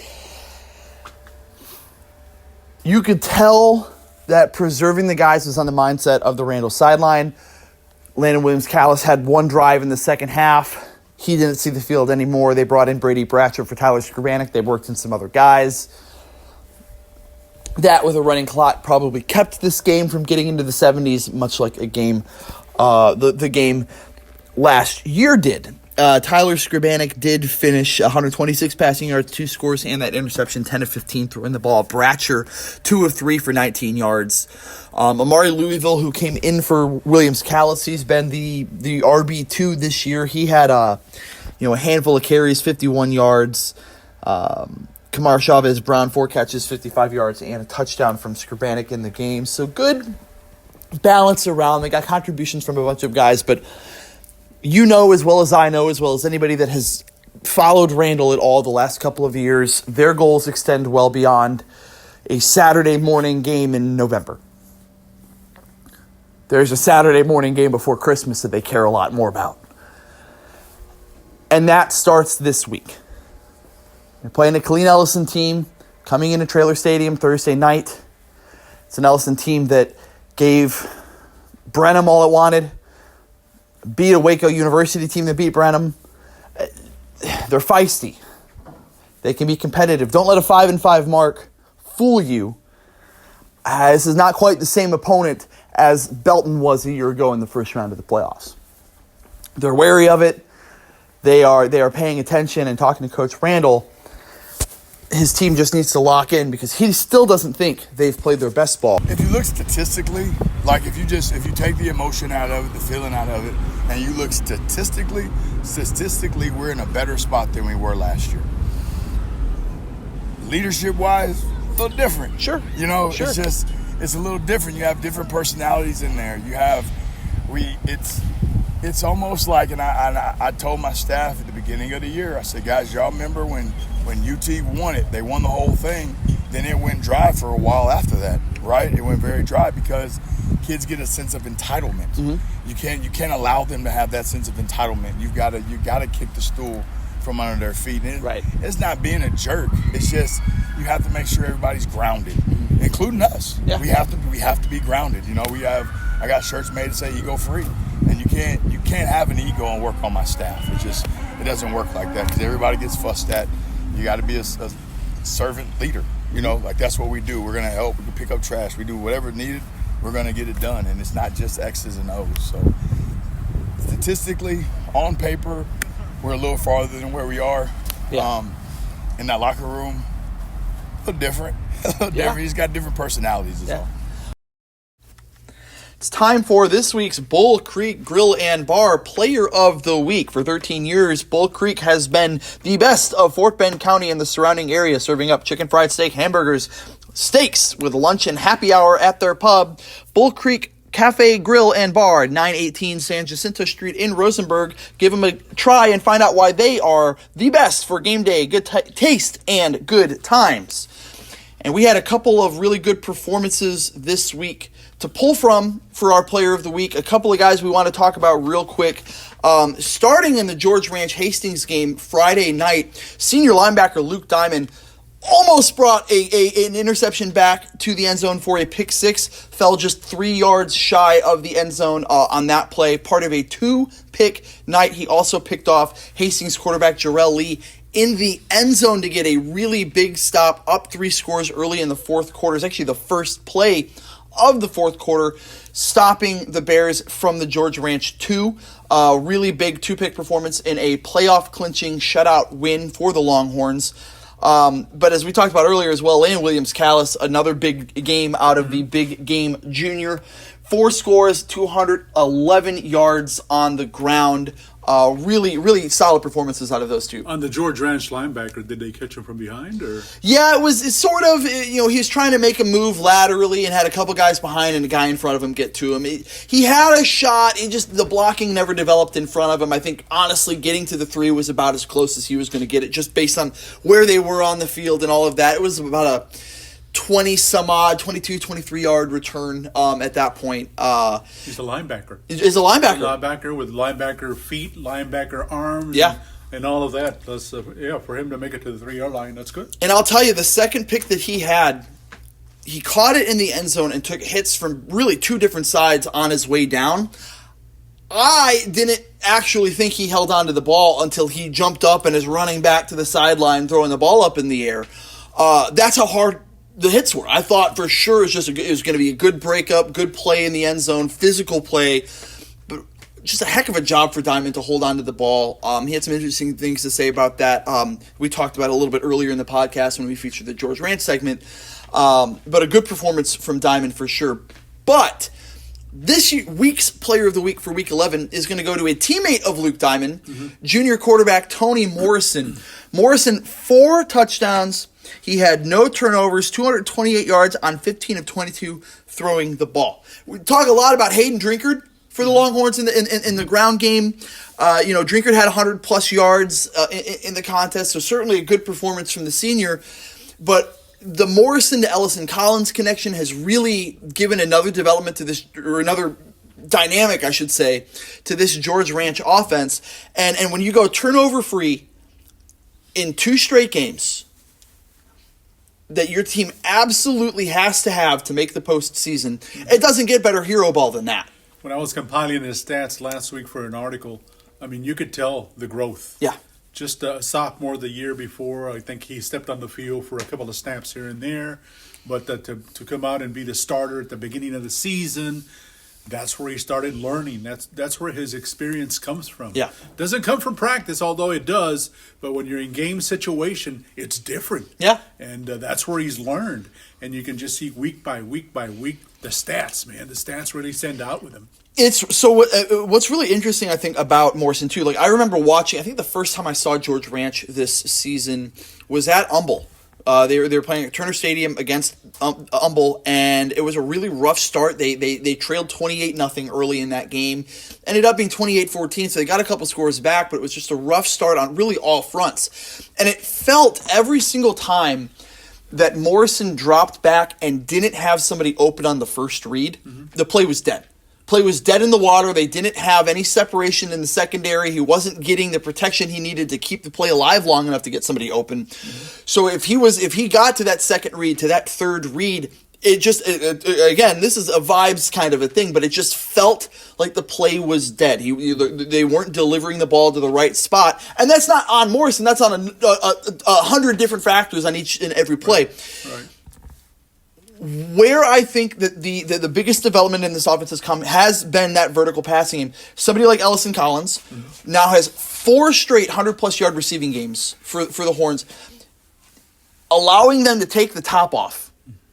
You could tell that preserving the guys was on the mindset of the Randle sideline. Landon Williams-Callis had one drive in the second half. He didn't see the field anymore. They brought in Brady Bratcher for Tyler Scoreboard. They worked in some other guys. That, with a running clock, probably kept this game from getting into the 70s, much like a game, the game last year did. Tyler Scoreboard did finish 126 passing yards, 2 scores, and that interception, 10 of 15 throwing the ball. Bratcher, 2 of 3 for 19 yards. Amari Louisville, who came in for Williams-Callis, he's been the RB2 this year. He had a handful of carries, 51 yards. Kamar Chavez Brown, 4 catches, 55 yards, and a touchdown from Scoreboard in the game. So good balance around. They got contributions from a bunch of guys, but you know as well as I know, as well as anybody that has followed Randle at all the last couple of years, their goals extend well beyond a Saturday morning game in November. There's a Saturday morning game before Christmas that they care a lot more about. And that starts this week. They're playing a Colleen Ellison team coming into Traylor Stadium Thursday night. It's an Ellison team that gave Brenham all it wanted, beat a Waco University team that beat Brenham. They're feisty. They can be competitive. Don't let a 5-5 mark fool you. This is not quite the same opponent as Belton was a year ago in the first round of the playoffs. They're wary of it. They are paying attention and talking to Coach Randle. His team just needs to lock in because he still doesn't think they've played their best ball. If you look statistically, like if you take the emotion out of it, the feeling out of it, and you look statistically, we're in a better spot than we were last year. Leadership-wise, a little different. Sure. Sure. It's a little different. You have different personalities in there. It's almost like, and I told my staff at the beginning of the year, I said, guys, y'all remember when UT won it, they won the whole thing, then it went dry for a while after that, right? It went very dry because kids get a sense of entitlement. Mm-hmm. You can't allow them to have that sense of entitlement. You gotta kick the stool from under their feet. And it's not being a jerk. It's just you have to make sure everybody's grounded, including us. Yeah. We have to be grounded. I got shirts made that say ego free, and you can't have an ego and work on my staff. It doesn't work like that because everybody gets fussed at. You got to be a servant leader. That's what we do. We're gonna help. We can pick up trash. We do whatever needed. We're gonna get it done, and it's not just X's and O's. So statistically, on paper, we're a little farther than where we are. Yeah. In that locker room, a little different. He's got different personalities as well. It's time for this week's Bull Creek Grill and Bar Player of the Week. For 13 years, Bull Creek has been the best of Fort Bend County and the surrounding area, serving up chicken fried steak, hamburgers, steaks with lunch and happy hour at their pub. Bull Creek Cafe Grill and Bar, 918 San Jacinto Street in Rosenberg. Give them a try and find out why they are the best for game day, good taste, and good times. And we had a couple of really good performances this week to pull from for our Player of the Week. A couple of guys we want to talk about real quick. Starting in the George Ranch Hastings game Friday night, senior linebacker Luke Diamond almost brought an interception back to the end zone for a pick six. Fell just 3 yards shy of the end zone on that play. Part of a 2-pick night. He also picked off Hastings quarterback Jarrell Lee in the end zone to get a really big stop, up 3 scores early in the fourth quarter. It's actually the first play of the fourth quarter, stopping the Bears from the George Ranch 2. Really big 2-pick performance in a playoff-clinching shutout win for the Longhorns. But as we talked about earlier as well, Landon Williams-Callis, another big game out of the Big Game Junior 4 scores, 211 yards on the ground. Really, really solid performances out of those two. On the George Ranch linebacker, did they catch him from behind? Or Yeah, it's sort of, he was trying to make a move laterally and had a couple guys behind and a guy in front of him get to him. He had a shot, the blocking never developed in front of him. I think, honestly, getting to the 3 was about as close as he was going to get it, just based on where they were on the field and all of that. It was about a 20-some-odd, 22, 23-yard return at that point. He's a linebacker. He's a linebacker. Linebacker with linebacker feet, linebacker arms. Yeah. And all of that. Plus, for him to make it to the 3-yard line, that's good. And I'll tell you, the second pick that he had, he caught it in the end zone and took hits from really 2 different sides on his way down. I didn't actually think he held on to the ball until he jumped up and is running back to the sideline, throwing the ball up in the air. That's how hard the hits were. I thought for sure it was going to be a good breakup, good play in the end zone, physical play, but just a heck of a job for Diamond to hold on to the ball. He had some interesting things to say about that. We talked about it a little bit earlier in the podcast when we featured the George Ranch segment, but a good performance from Diamond for sure. But this week's Player of the Week for Week 11 is going to go to a teammate of Luke Diamond, junior quarterback Tony Morrison. Morrison, 4 touchdowns. He had no turnovers, 228 yards on 15 of 22 throwing the ball. We talk a lot about Hayden Drinkard for the Longhorns in the ground game. Drinkard had 100-plus yards in the contest, so certainly a good performance from the senior. But the Morrison to Ellison Collins connection has really given another development to this, or another dynamic, I should say, to this George Ranch offense. And when you go turnover-free in 2 straight games that your team absolutely has to have to make the postseason, it doesn't get better hero ball than that. When I was compiling his stats last week for an article, you could tell the growth. Yeah. Just a sophomore the year before, I think he stepped on the field for a couple of snaps here and there. But to come out and be the starter at the beginning of the season, that's where he started learning. That's where his experience comes from. Yeah. Doesn't come from practice, although it does. But when you're in game situation, it's different. Yeah. And that's where he's learned. And you can just see week by week by week the stats, man. The stats really stand out with him. What's really interesting, I think, about Morrison, too, I remember watching, I think the first time I saw George Ranch this season was at Humble. They were playing at Turner Stadium against Humble, and it was a really rough start. They trailed 28-0 early in that game. Ended up being 28-14, so they got a couple scores back, but it was just a rough start on really all fronts. And it felt every single time that Morrison dropped back and didn't have somebody open on the first read, the play was dead. Play was dead in the water. They didn't have any separation in the secondary. He wasn't getting the protection he needed to keep the play alive long enough to get somebody open. So if he got to that second read, to that third read, again, this is a vibes kind of a thing, but it just felt like the play was dead. They weren't delivering the ball to the right spot, and that's not on Morrison. That's on 100 different factors on each and every play. Right. Where I think that the biggest development in this offense has been that vertical passing game. Somebody like Ellison Collins now has 4 straight 100-plus yard receiving games for the Horns, allowing them to take the top off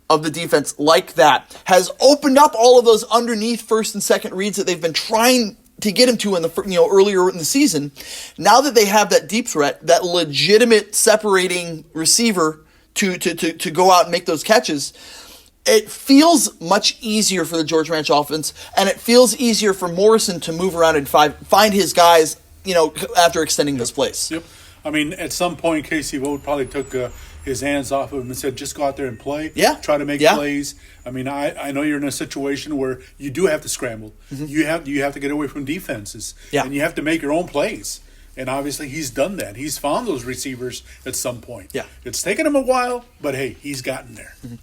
of the defense like that has opened up all of those underneath first and second reads that they've been trying to get him to earlier in the season. Now that they have that deep threat, that legitimate separating receiver to go out and make those catches, it feels much easier for the George Ranch offense, and it feels easier for Morrison to move around and find his guys, after extending those plays. Yep. At some point, Casey Vogt probably took his hands off of him and said, just go out there and play. Yeah. Try to make plays. I know you're in a situation where you do have to scramble. Mm-hmm. You have to get away from defenses. Yeah. And you have to make your own plays. And obviously he's done that. He's found those receivers at some point. Yeah. It's taken him a while, but hey, he's gotten there. Mm-hmm.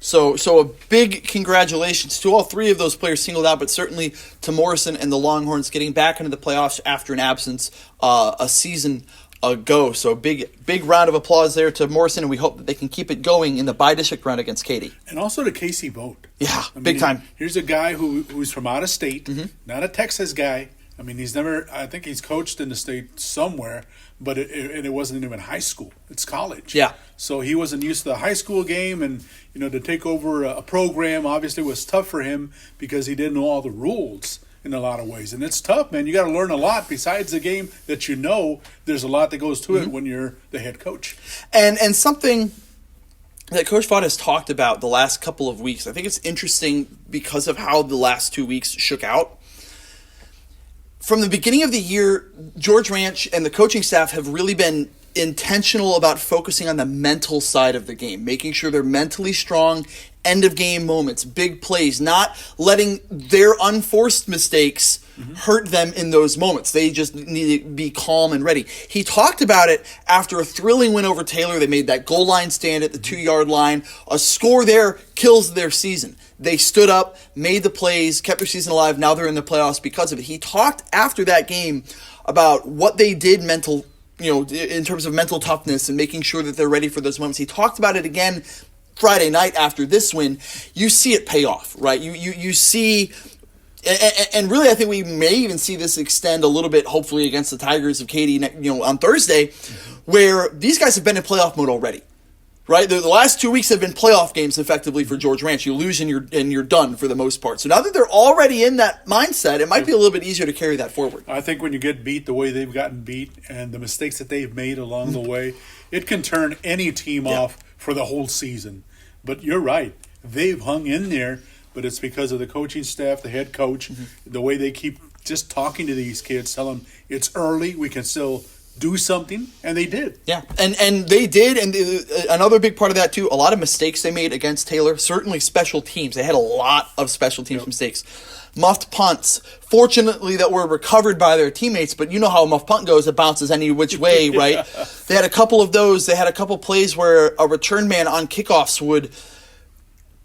So a big congratulations to all 3 of those players singled out, but certainly to Morrison and the Longhorns getting back into the playoffs after an absence a season ago. So big round of applause there to Morrison, and we hope that they can keep it going in the bi-district round against Katy. And also to Casey Vogt. Yeah, big time. Here's a guy who's from out of state, not a Texas guy. I mean, I think he's coached in the state somewhere, but it wasn't even high school. It's college. Yeah. So he wasn't used to the high school game, and, to take over a program obviously was tough for him because he didn't know all the rules in a lot of ways. And it's tough, man. You got to learn a lot. Besides the game that there's a lot that goes to it when you're the head coach. And something that Coach Vaught has talked about the last couple of weeks, I think it's interesting because of how the last 2 weeks shook out. From the beginning of the year, George Ranch and the coaching staff have really been intentional about focusing on the mental side of the game, making sure they're mentally strong, end-of-game moments, big plays, not letting their unforced mistakes hurt them in those moments. They just need to be calm and ready. He talked about it after a thrilling win over Taylor. They made that goal line stand at the 2-yard line. A score there kills their season. They stood up, made the plays, kept their season alive. Now they're in the playoffs because of it. He talked after that game about what they did in terms of mental toughness and making sure that they're ready for those moments. He talked about it again Friday night after this win. You see it pay off, right? You see, and really I think we may even see this extend a little bit, hopefully, against the Tigers of Katy, on Thursday, where these guys have been in playoff mode already. Right, the last 2 weeks have been playoff games effectively for George Ranch. You lose and you're done for the most part. So now that they're already in that mindset, it might be a little bit easier to carry that forward. I think when you get beat the way they've gotten beat and the mistakes that they've made along the way, it can turn any team off for the whole season. But you're right, they've hung in there, but it's because of the coaching staff, the head coach, the way they keep just talking to these kids, tell them it's early, we can still do something, and they did. Yeah, and they did, and another big part of that too, a lot of mistakes they made against Taylor, certainly special teams. They had a lot of special teams mistakes. Muffed punts, fortunately that were recovered by their teammates, but you know how a muffed punt goes, it bounces any which way, right? They had a couple of those. They had a couple plays where a return man on kickoffs would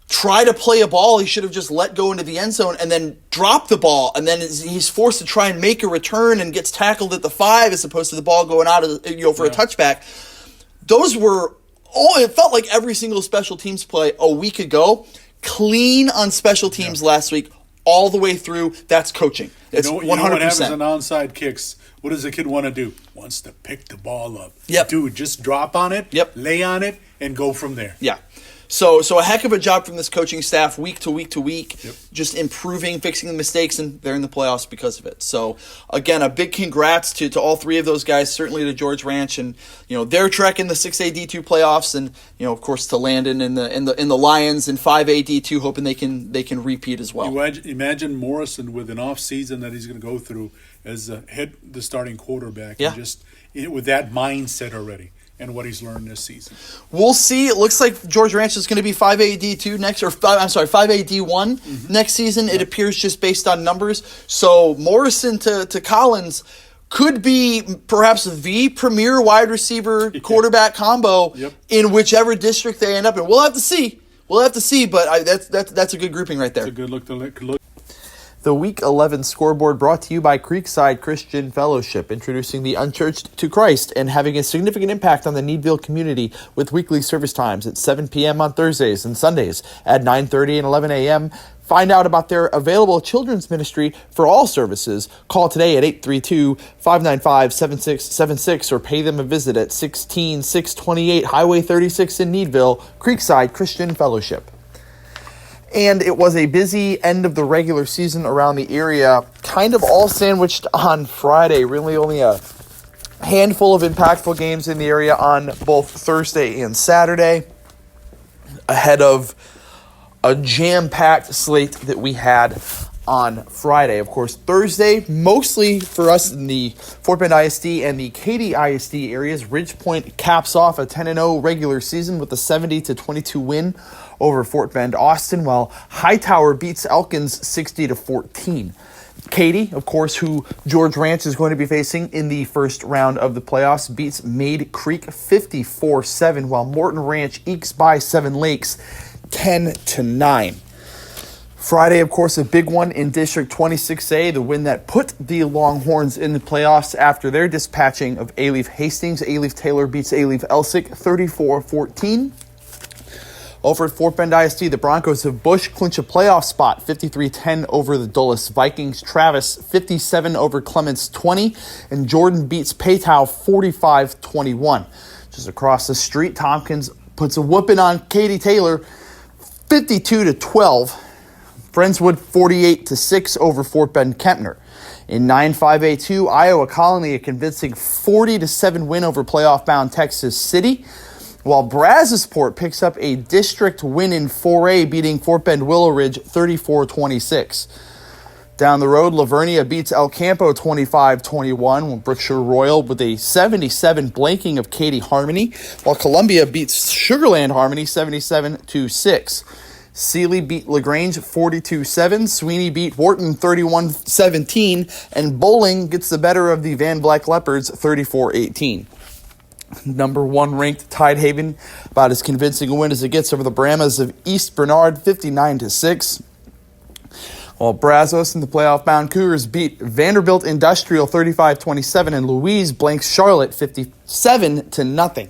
try to play a ball he should have just let go into the end zone and then drop the ball, and then he's forced to try and make a return and gets tackled at the 5 as opposed to the ball going out for a touchback. Those were it felt like every single special teams play a week ago. Clean on special teams last week, all the way through. That's coaching. It's 100%. You know what happens on onside kicks? What does the kid want to do? Wants to pick the ball up. Yep. Dude, just drop on it, lay on it, and go from there. Yeah. So a heck of a job from this coaching staff week to week to week, just improving, fixing the mistakes, and they're in the playoffs because of it. So, again, a big congrats to all three of those guys, certainly to George Ranch and their trek in the 6A D2 playoffs, and of course to Landon in the Lions in 5A D2, hoping they can repeat as well. Imagine Morrison with an off season that he's going to go through as the starting quarterback, and just with that mindset already. And what he's learned this season. We'll see. It looks like George Ranch is going to be 5A D2 next, 5A D1 next season. It appears just based on numbers. So Morrison to Collins could be perhaps the premier wide receiver quarterback combo in whichever district they end up in. We'll have to see. But that's a good grouping right there. It's a good look. The Week 11 Scoreboard brought to you by Creekside Christian Fellowship, introducing the unchurched to Christ and having a significant impact on the Needville community with weekly service times at 7 p.m. on Thursdays and Sundays at 9:30 and 11 a.m. Find out about their available children's ministry for all services. Call today at 832-595-7676 or pay them a visit at 16628 Highway 36 in Needville, Creekside Christian Fellowship. And it was a busy end of the regular season around the area, kind of all sandwiched on Friday. Really only a handful of impactful games in the area on both Thursday and Saturday, ahead of a jam-packed slate that we had on Friday. Of course, Thursday, mostly for us in the Fort Bend ISD and the Katy ISD areas, Ridge Point caps off a 10-0 regular season with a 70-22 win over Fort Bend Austin, while Hightower beats Elkins 60-14. Katy, of course, who George Ranch is going to be facing in the first round of the playoffs, beats Made Creek 54-7, while Morton Ranch ekes by Seven Lakes 10-9. Friday, of course, a big one in District 26A, the win that put the Longhorns in the playoffs after their dispatching of Alief Hastings. Alief Taylor beats Alief Elsick 34-14. Over at Fort Bend ISD, the Broncos of Bush clinch a playoff spot, 53-10 over the Dulles Vikings. Travis, 57 over Clements 20, and Jordan beats Paytow 45-21. Just across the street, Tompkins puts a whooping on Katy Taylor, 52-12. Friendswood 48-6 over Fort Bend Kempner. In 9-5A2, Iowa Colony a convincing 40-7 win over playoff-bound Texas City, while Brazosport picks up a district win in 4A, beating Fort Bend Willow Ridge 34-26. Down the road, Lavernia beats El Campo 25-21, with Brookshire Royal with a 77 blanking of Katy Harmony, while Columbia beats Sugarland Harmony 77-6. Sealy beat LaGrange 42-7, Sweeney beat Wharton 31-17, and Bowling gets the better of the Van Vleck Leopards 34-18. Number 1 ranked Tidehaven, about as convincing a win as it gets over the Brahmas of East Bernard 59-6. While Brazos and the playoff-bound Cougars beat Vanderbilt Industrial 35-27, and Louise blanks Charlotte 57-0.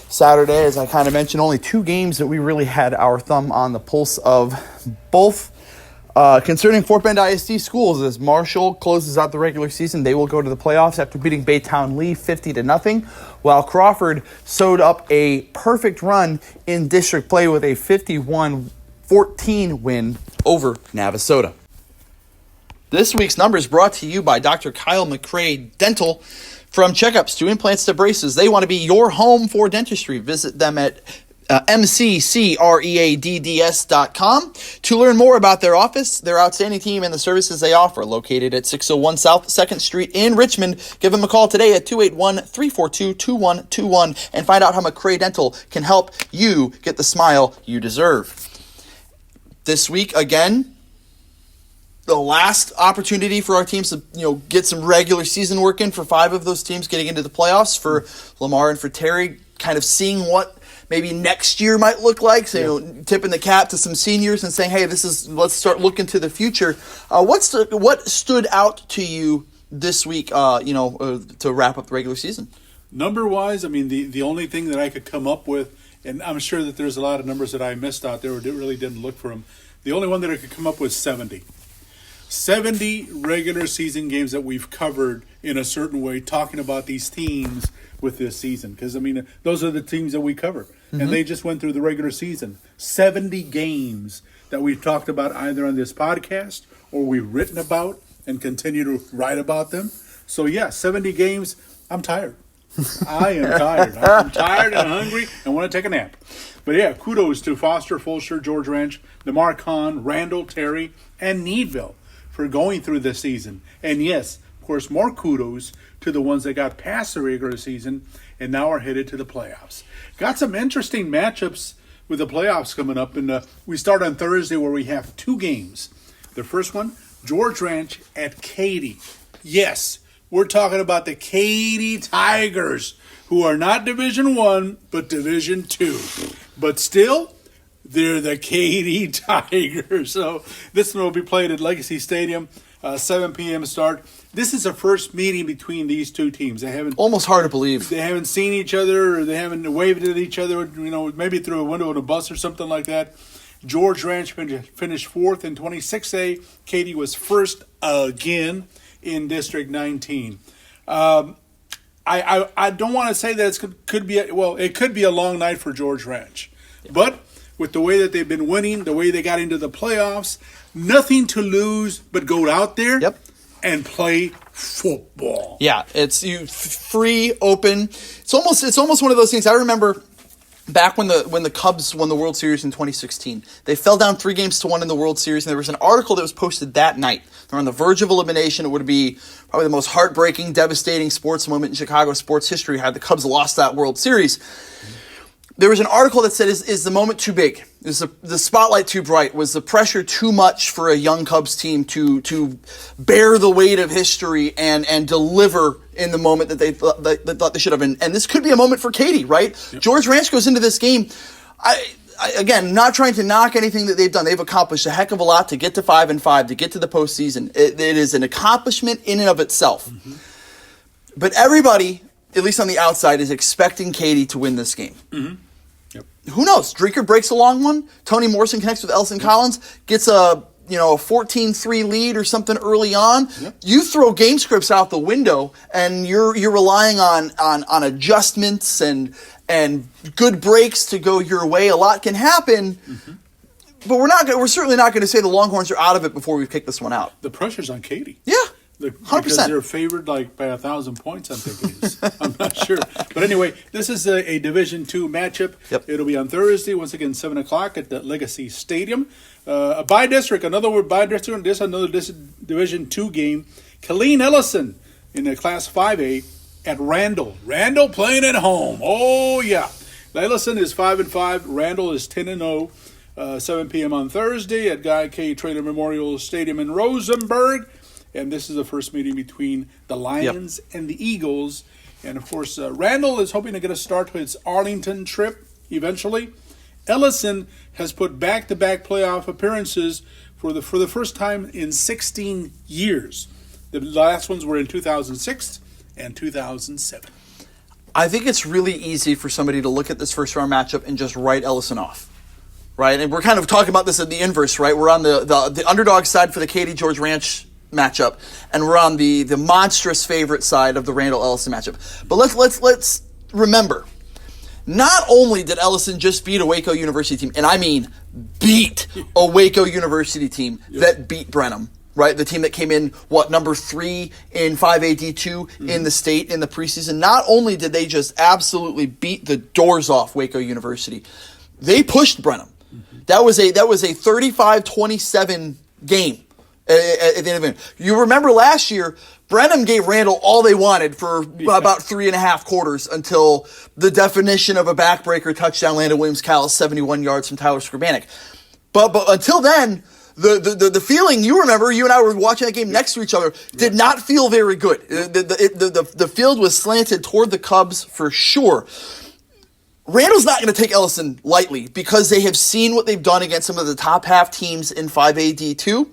Saturday, as I kind of mentioned, only 2 games that we really had our thumb on the pulse of, both concerning Fort Bend ISD schools. As Marshall closes out the regular season, they will go to the playoffs after beating Baytown Lee 50-0, while Crawford sewed up a perfect run in district play with a 51-14 win over Navasota. This week's number is brought to you by Dr. Kyle McCrae Dental. From checkups to implants to braces, they want to be your home for dentistry. Visit them at mccreadds.com to learn more about their office, their outstanding team, and the services they offer. Located at 601 South 2nd Street in Richmond. Give them a call today at 281-342-2121 and find out how McCrae Dental can help you get the smile you deserve. This week, again, the last opportunity for our teams to get some regular season work in for 5 of those teams getting into the playoffs. For Lamar and for Terry, kind of seeing what maybe next year might look like. So tipping the cap to some seniors and saying, hey, let's start looking to the future. What stood out to you this week, to wrap up the regular season? Number-wise, I mean, the only thing that I could come up with, and I'm sure that there's a lot of numbers that I missed out there or really didn't look for them. The only one that I could come up with 70. 70 regular season games that we've covered in a certain way, talking about these teams with this season. Because, I mean, those are the teams that we cover. Mm-hmm. And they just went through the regular season. 70 games that we've talked about either on this podcast or we've written about and continue to write about them. So, 70 games. I'm tired. I am tired. I'm tired and hungry and want to take a nap. But, kudos to Foster, Fulsher, George Ranch, Lamar Kahn, Randle, Terry, and Needville for going through this season. And yes, of course, more kudos to the ones that got past the regular season and now are headed to the playoffs. Got some interesting matchups with the playoffs coming up. And we start on Thursday where we have 2 games. The first one, George Ranch at Katy. Yes, we're talking about the Katy Tigers, who are not Division I, but Division II. But still, they're the Katy Tigers. So this one will be played at Legacy Stadium, 7 p.m. start. This is the first meeting between these 2 teams. They haven't almost hard to believe. They haven't seen each other, or they haven't waved at each other, maybe through a window on a bus or something like that. George Ranch finished 4th in 26A. Katy was 1st again in District 19. I don't want to say that it could be a long night for George Ranch, but with the way that they've been winning, the way they got into the playoffs, nothing to lose but go out there and play football. Yeah, it's free, open. It's almost one of those things. I remember back when the Cubs won the World Series in 2016. They fell down 3-1 in the World Series, and there was an article that was posted that night. They're on the verge of elimination. It would be probably the most heartbreaking, devastating sports moment in Chicago sports history had the Cubs lost that World Series. There was an article that said, is the moment too big? Is the spotlight too bright? Was the pressure too much for a young Cubs team to bear the weight of history and deliver in the moment that they thought they should have been? And this could be a moment for Katy, right? Yep. George Ranch goes into this game. I again, not trying to knock anything that they've done. They've accomplished a heck of a lot to get to 5-5, to get to the postseason. It is an accomplishment in and of itself. Mm-hmm. But everybody, at least on the outside, is expecting Katy to win this game. Mm-hmm. Yep. who knows? Drinker breaks a long one. Tony Morrison connects with Ellison Collins, gets a 14-3 lead or something early on. Yep. You throw game scripts out the window, and you're relying on adjustments and good breaks to go your way. A lot can happen. Mm-hmm. But we're certainly not going to say the Longhorns are out of it before we kick this one out. The pressure's on Katy. Yeah, 100%. Because they're favored by 1,000 points, I think it is. I'm not sure. But anyway, this is a Division II matchup. Yep. It'll be on Thursday, once again, 7 o'clock at the Legacy Stadium. A bi-district, another bi-district, this another Division II game. Killeen Ellison in the Class 5A at Randle. Randle playing at home. Oh, yeah. Ellison is 5-5. Randle is 10-0. 7 p.m. on Thursday at Guy K. Traylor Memorial Stadium in Rosenberg. And this is the first meeting between the Lions and the Eagles. And, of course, Randle is hoping to get a start to its Arlington trip eventually. Ellison has put back-to-back playoff appearances for the first time in 16 years. The last ones were in 2006 and 2007. I think it's really easy for somebody to look at this first-round matchup and just write Ellison off. Right, and we're kind of talking about this in the inverse, right? We're on the underdog side for the Katy George Ranch matchup, and we're on the monstrous favorite side of the Randle Ellison matchup. But let's remember, not only did Ellison just beat a Waco University team, and I mean beat a Waco University team that beat Brenham, right? The team that came in, number 3 in 5AD2 in the state in the preseason. Not only did they just absolutely beat the doors off Waco University, they pushed Brenham. That was a 35-27 game at the end of the game. You remember last year, Brenham gave Randle all they wanted for about 3.5 quarters until the definition of a backbreaker touchdown landed Williams Callis 71 yards from Tyler Skrbanek. But until then, the feeling, you remember, you and I were watching that game next to each other, did not feel very good. The field was slanted toward the Cubs for sure. Randle's not going to take Ellison lightly because they have seen what they've done against some of the top half teams in 5AD2.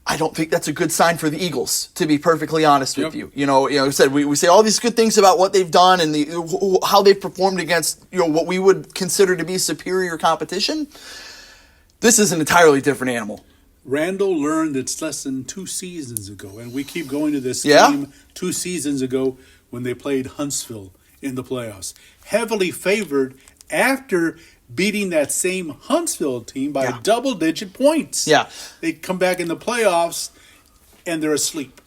I don't think that's a good sign for the Eagles, to be perfectly honest with you. I said we say all these good things about what they've done and how they've performed against what we would consider to be superior competition. This is an entirely different animal. Randle learned its lesson 2 seasons ago, and we keep going to this game 2 seasons ago when they played Huntsville in the playoffs. Heavily favored after beating that same Huntsville team by double-digit points. Yeah. They come back in the playoffs, and they're asleep.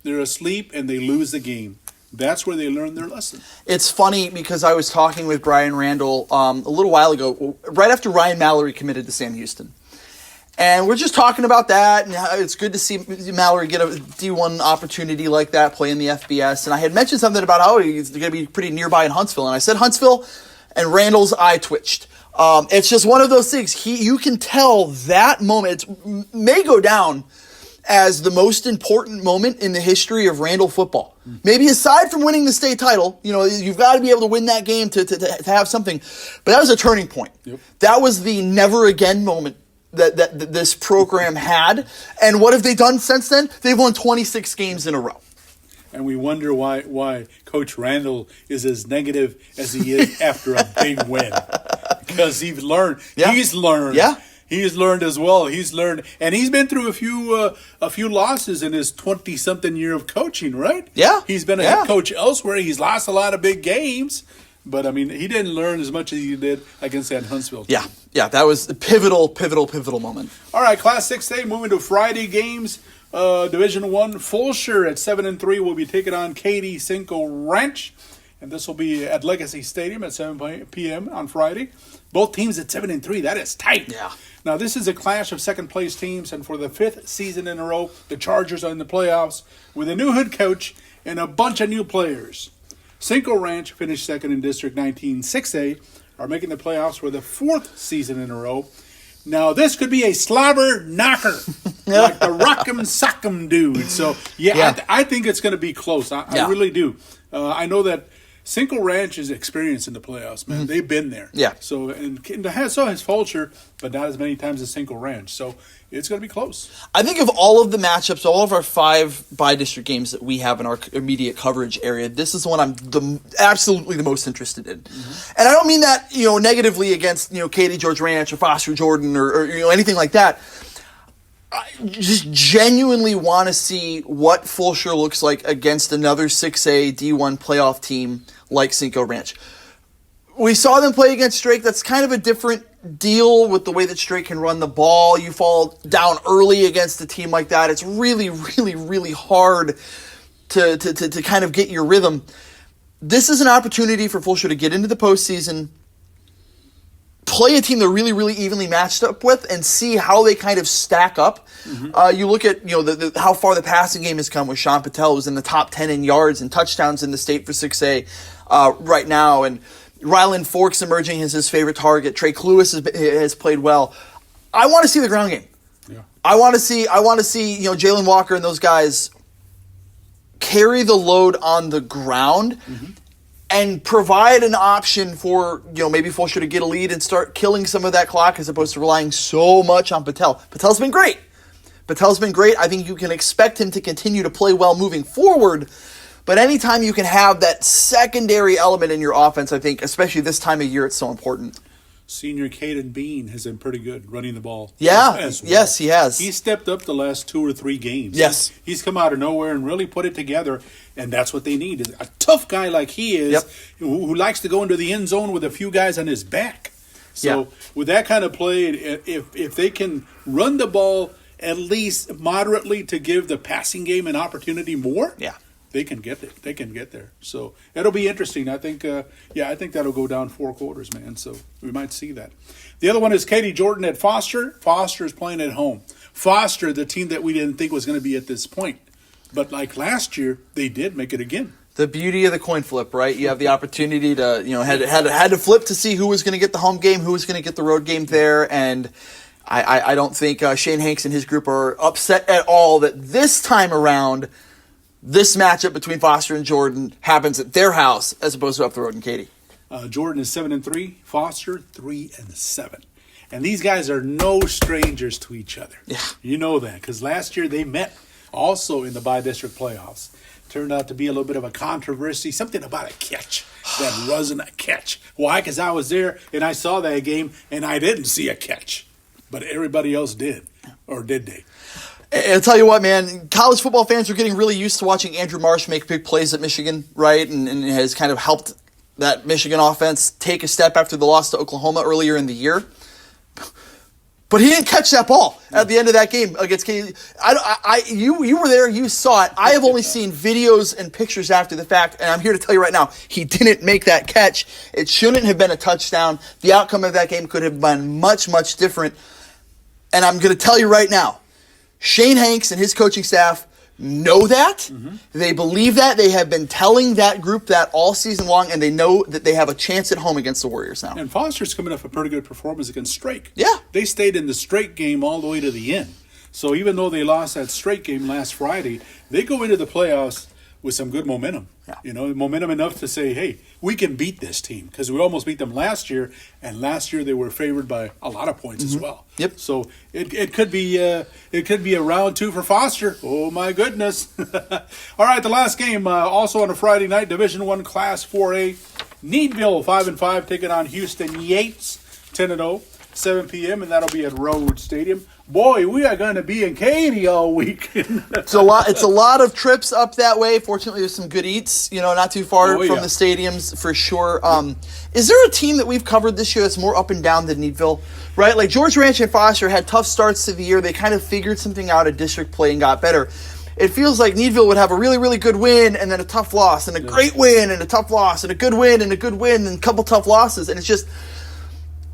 They're asleep, and they lose the game. That's where they learn their lesson. It's funny because I was talking with Brian Randle a little while ago, right after Ryan Mallory committed to Sam Houston. And we're just talking about that, and how it's good to see Mallory get a D1 opportunity like that, play in the FBS. And I had mentioned something about how he's going to be pretty nearby in Huntsville. And I said Huntsville, and Randle's eye twitched. It's just one of those things. You can tell that moment may go down as the most important moment in the history of Randle football. Maybe aside from winning the state title, you've got to be able to win that game to have something. But that was a turning point. Yep. That was the never again moment that this program had. And what have they done since then? They've won 26 games in a row. And we wonder why Coach Randle is as negative as he is after a big win. Because he's learned. Yeah. He's learned. Yeah. He's learned as well. He's learned. And he's been through a few losses in his 20-something year of coaching, right? Yeah. He's been a head coach elsewhere. He's lost a lot of big games. But, he didn't learn as much as he did against that Huntsville team. Yeah, that was a pivotal moment. All right, Class 6A, moving to Friday games. Division I, Fulshire at 7-3 will be taking on Katy Cinco Ranch. And this will be at Legacy Stadium at 7 p.m. on Friday. Both teams at 7-3. That is tight. Yeah. Now, this is a clash of second-place teams, and for the 5th season in a row, the Chargers are in the playoffs with a new head coach and a bunch of new players. Cinco Ranch finished second in District 19 6A, are making the playoffs for the 4th season in a row. Now, this could be a slobber knocker, like the Rock'em Sock'em dude. So, I think it's going to be close. I really do. I know that Cinco Ranch is experienced in the playoffs, man. They've been there. Yeah. So, and so has Fulcher, but not as many times as Cinco Ranch. So, it's going to be close. I think of all of the matchups, all of our 5 bi-district games that we have in our immediate coverage area, this is the one I'm absolutely the most interested in. And I don't mean that, negatively against, Katy George Ranch or Foster Jordan or anything like that. I just genuinely want to see what Fulcher looks like against another 6A D1 playoff team like Cinco Ranch. We saw them play against Drake. That's kind of a different deal with the way that Drake can run the ball. You fall down early against a team like that. It's really, really, really hard to kind of get your rhythm. This is an opportunity for Fulcher to get into the postseason, play a team they're really, really evenly matched up with, and see how they kind of stack up. You look at how far the passing game has come with Sean Patel, who's in the top 10 in yards and touchdowns in the state for 6A right now, and Ryland Forks emerging as his favorite target. Trey Lewis has played well. I want to see the ground game. Yeah. I want to see Jalen Walker and those guys carry the load on the ground and provide an option for maybe Fulcher to get a lead and start killing some of that clock as opposed to relying so much on Patel. Patel's been great. I think you can expect him to continue to play well moving forward. But anytime you can have that secondary element in your offense, I think, especially this time of year, it's so important. Senior Caden Bean has been pretty good running the ball. Yeah, as well. Yes, he has. He's stepped up the last 2 or 3 games. Yes. He's come out of nowhere and really put it together, and that's what they need. Is a tough guy like he is, who likes to go into the end zone with a few guys on his back. So with that kind of play, if they can run the ball at least moderately to give the passing game an opportunity more, they can get it. They can get there. So it'll be interesting. I think, I think that'll go down 4 quarters, man. So we might see that. The other one is Katy Jordan at Foster. Foster is playing at home. Foster, the team that we didn't think was going to be at this point. But like last year, they did make it again. The beauty of the coin flip, right? You have the opportunity to, had to flip to see who was going to get the home game, who was going to get the road game there. And I don't think Shane Hanks and his group are upset at all that this time around, this matchup between Foster and Jordan happens at their house as opposed to up the road in Katy. Jordan is 7-3, Foster 3-7, and these guys are no strangers to each other. Yeah, you know that because last year they met also in the bi-district playoffs. Turned out to be a little bit of a controversy, something about a catch that wasn't a catch. Why? Because I was there and I saw that game and I didn't see a catch, but everybody else did, or did they? I'll tell you what, man, college football fans are getting really used to watching Andrew Marsh make big plays at Michigan, right? And has kind of helped that Michigan offense take a step after the loss to Oklahoma earlier in the year. But he didn't catch that ball at the end of that game against Katy. You were there, you saw it. I have only seen videos and pictures after the fact, and I'm here to tell you right now, he didn't make that catch. It shouldn't have been a touchdown. The outcome of that game could have been much, much different. And I'm going to tell you right now, Shane Hanks and his coaching staff know that. They believe that. They have been telling that group that all season long, and they know that they have a chance at home against the Warriors now. And Foster's coming off a pretty good performance against Strake. Yeah. They stayed in the Strake game all the way to the end. So even though they lost that Strake game last Friday, they go into the playoffs with some good momentum. Yeah. Momentum enough to say, hey, we can beat this team because we almost beat them last year, and last year they were favored by a lot of points as well. Yep. So it could be a round 2 for Foster. Oh my goodness! All right, the last game also on a Friday night, Division I Class 4A, Needville 5-5 taking on Houston Yates 10-0, 7 p.m. and that'll be at Road Stadium. Boy, we are going to be in Katy all week. It's a lot of trips up that way. Fortunately, there's some good eats, not too far from the stadiums for sure. Is there a team that we've covered this year that's more up and down than Needville? Right? Like George Ranch and Foster had tough starts to the year. They kind of figured something out at district play and got better. It feels like Needville would have a really, really good win and then a tough loss and a great win and a tough loss and a good win and a good win and a couple tough losses. And it's just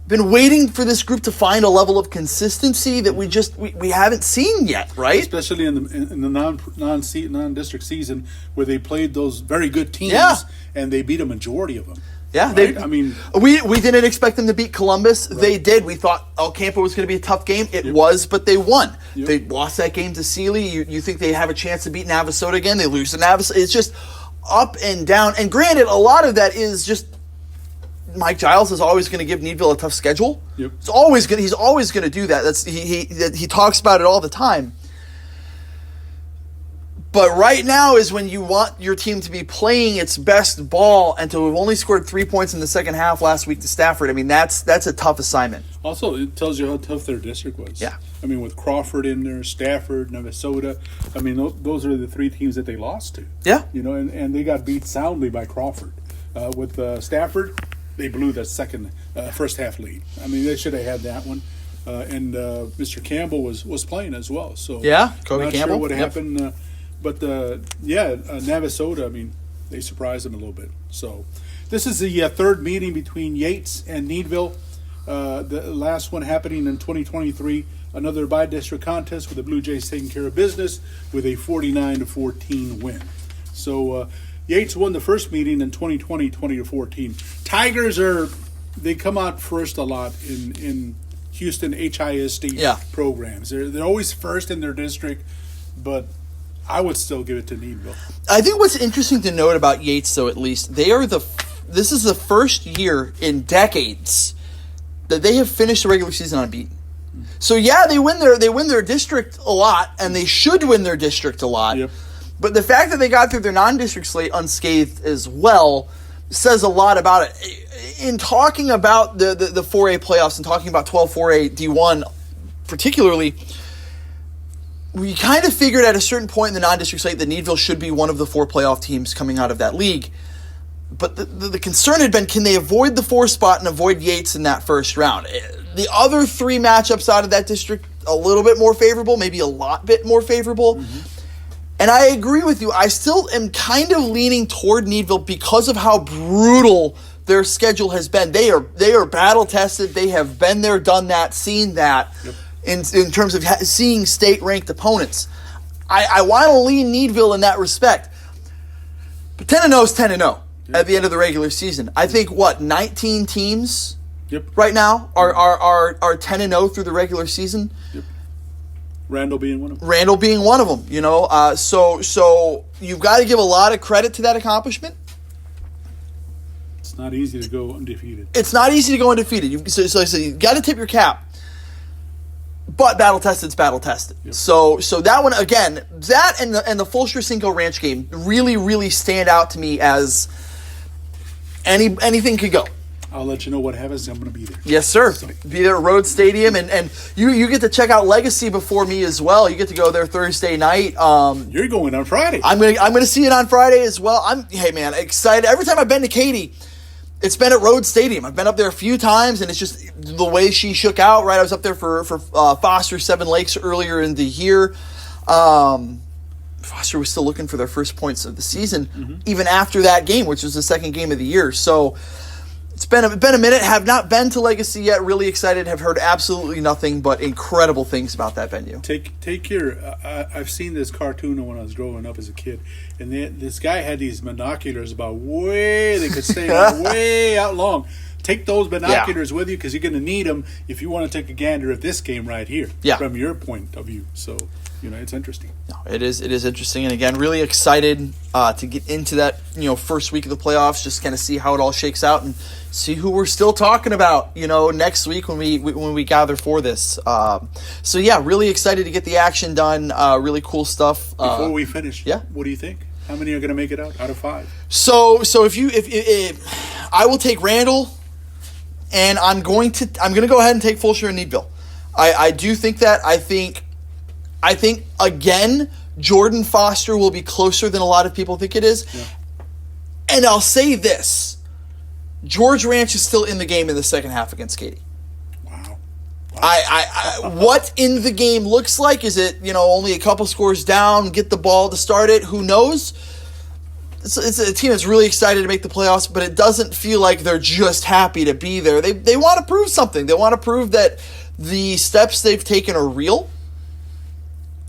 been waiting for this group to find a level of consistency that we haven't seen yet, right? Especially in the non-district season where they played those very good teams and they beat a majority of them. Yeah, right? we didn't expect them to beat Columbus. Right. They did. We thought El Campo was going to be a tough game. It was, but they won. They lost that game to Sealy. You think they have a chance to beat Navasota again? They lose to Navasota. It's just up and down. And granted, a lot of that is just Mike Giles is always going to give Needville a tough schedule. Yep. He's always going to do that. That's he talks about it all the time. But right now is when you want your team to be playing its best ball, and to have only scored 3 points in the second half last week to Stafford. I mean, that's a tough assignment. Also, it tells you how tough their district was. Yeah. I mean, with Crawford in there, Stafford, Minnesota. I mean, those are the three teams that they lost to. Yeah. You know, and they got beat soundly by Crawford. With Stafford, they blew the first half lead. I mean, they should have had that one. And Mr. Campbell was playing as well. So yeah, Kobe not Campbell. Sure what happened. But Navasota, I mean, they surprised them a little bit. So this is the third meeting between Yates and Needville. The last one happening in 2023. Another by-district contest with the Blue Jays taking care of business with a 49-14 win. So Yates won the first meeting in 2020, 20-14. Tigers they come out first a lot in Houston HISD programs. They're always first in their district, but I would still give it to Needville. I think what's interesting to note about Yates, though, at least, this is the first year in decades that they have finished the regular season unbeaten. So yeah, they win their district a lot, and they should win their district a lot. Yep. But the fact that they got through their non-district slate unscathed as well says a lot about it. In talking about the 4A playoffs and talking about 12-4A D1 particularly, we kind of figured at a certain point in the non-district slate that Needville should be one of the 4 playoff teams coming out of that league. But the concern had been, can they avoid the 4 spot and avoid Yates in that first round? The other 3 matchups out of that district, a little bit more favorable, maybe a lot bit more favorable. Mm-hmm. And I agree with you. I still am kind of leaning toward Needville because of how brutal their schedule has been. They are battle-tested. They have been there, done that, seen that. Yep. In terms of seeing state-ranked opponents. I want to lean Needville in that respect. But 10-0 is 10-0 at the end of the regular season. I think, 19 teams right now are 10-0 through the regular season? Yep. Randle being one of them. Randle being one of them, you know. So you've got to give a lot of credit to that accomplishment. It's not easy to go undefeated. It's not easy to go undefeated. So you've got to tip your cap. But battle-tested's battle-tested. Yep. So that one, again, that and the Fulcher-Cinco Ranch game really, really stand out to me as anything could go. I'll let you know what happens. I'm going to be there. Yes, sir. Be there at Rhodes Stadium. And you get to check out Legacy before me as well. You get to go there Thursday night. You're going on Friday. I'm gonna see it on Friday as well. Hey, man, excited. Every time I've been to Katy, it's been at Rhodes Stadium. I've been up there a few times, and it's just the way she shook out, right? I was up there for Foster Seven Lakes earlier in the year. Foster was still looking for their first points of the season, even after that game, which was the second game of the year. So it's been a minute. Have not been to Legacy yet. Really excited. Have heard absolutely nothing but incredible things about that venue. Take your. I've seen this cartoon when I was growing up as a kid, and this guy had these binoculars they could stay way out long. Take those binoculars with you because you're going to need them if you want to take a gander at this game right here from your point of view. So, it's interesting. No, it is interesting. And again, really excited to get into that, first week of the playoffs, just kind of see how it all shakes out and see who we're still talking about, next week when we gather for this. So yeah, really excited to get the action done. Really cool stuff. Before we finish, what do you think? How many are going to make it out of 5? So if I will take Randle, and I'm going to go ahead and take Fulcher and Needville. I do think that. I think again, Jordan Foster will be closer than a lot of people think it is. Yeah. And I'll say this: George Ranch is still in the game in the second half against Katy. Wow. What in the game looks like? Is it only a couple scores down, get the ball to start it? Who knows? It's a team that's really excited to make the playoffs, but it doesn't feel like they're just happy to be there. They want to prove something. They want to prove that the steps they've taken are real.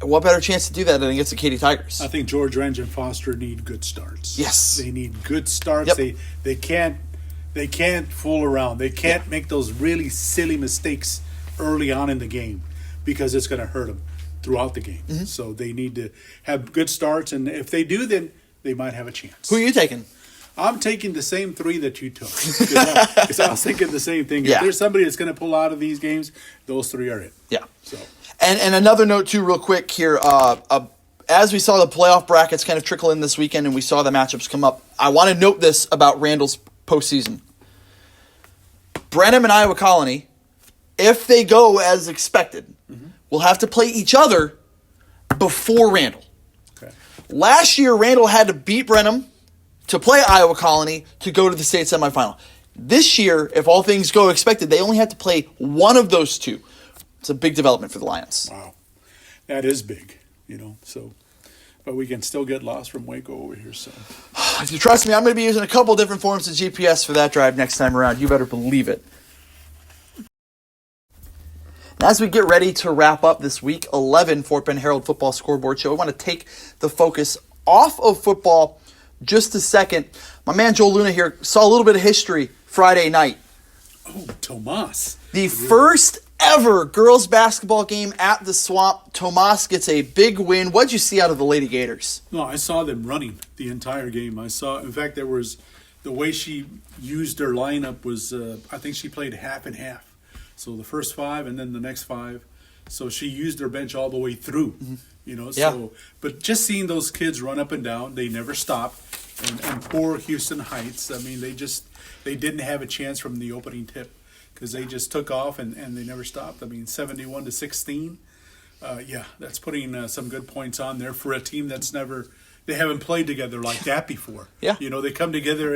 What better chance to do that than against the Katy Tigers? I think George Ranch and Foster need good starts. Yes. They need good starts. Yep. They can't fool around. They can't make those really silly mistakes early on in the game because it's going to hurt them throughout the game. Mm-hmm. So they need to have good starts, and if they do, then they might have a chance. Who are you taking? I'm taking the same 3 that you took. Because I was thinking the same thing. Yeah. If there's somebody that's going to pull out of these games, those 3 are it. Yeah. So. And another note, too, real quick here. As we saw the playoff brackets kind of trickle in this weekend and we saw the matchups come up, I want to note this about Randle's postseason. Brenham and Iowa Colony, if they go as expected, will have to play each other before Randle. Okay. Last year, Randle had to beat Brenham to play Iowa Colony to go to the state semifinal. This year, if all things go expected, they only have to play one of those 2. It's a big development for the Lions. Wow. That is big, so. But we can still get lost from Waco over here, so. If you trust me, I'm going to be using a couple different forms of GPS for that drive next time around. You better believe it. As we get ready to wrap up this Week 11 Fort Bend Herald Football Scoreboard Show, I want to take the focus off of football just a second. My man Joel Luna here saw a little bit of history Friday night. Oh, Tomas. The first ever girls basketball game at the Swamp. Tomas gets a big win. What'd you see out of the Lady Gators? No, I saw them running the entire game. In fact, there was the way she used her lineup was, I think she played half and half. So the first 5 and then the next 5. So she used her bench all the way through, Yeah. So, but just seeing those kids run up and down, they never stopped. And poor Houston Heights, I mean, they didn't have a chance from the opening tip because they just took off and they never stopped. I mean, 71-16. Yeah, that's putting some good points on there for a team they haven't played together like that before. Yeah. They come together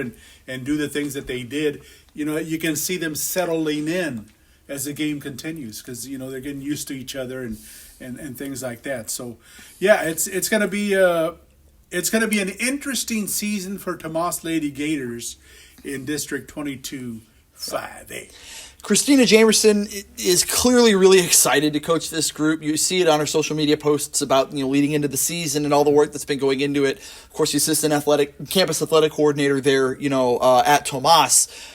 and do the things that they did. You can see them settling in as the game continues because, they're getting used to each other and things like that. So, yeah, it's going to be an interesting season for Tomas Lady Gators in District 22 5A. Christina Jamerson is clearly really excited to coach this group. You see it on her social media posts about leading into the season and all the work that's been going into it. Of course, the assistant campus athletic coordinator there, at Tomas.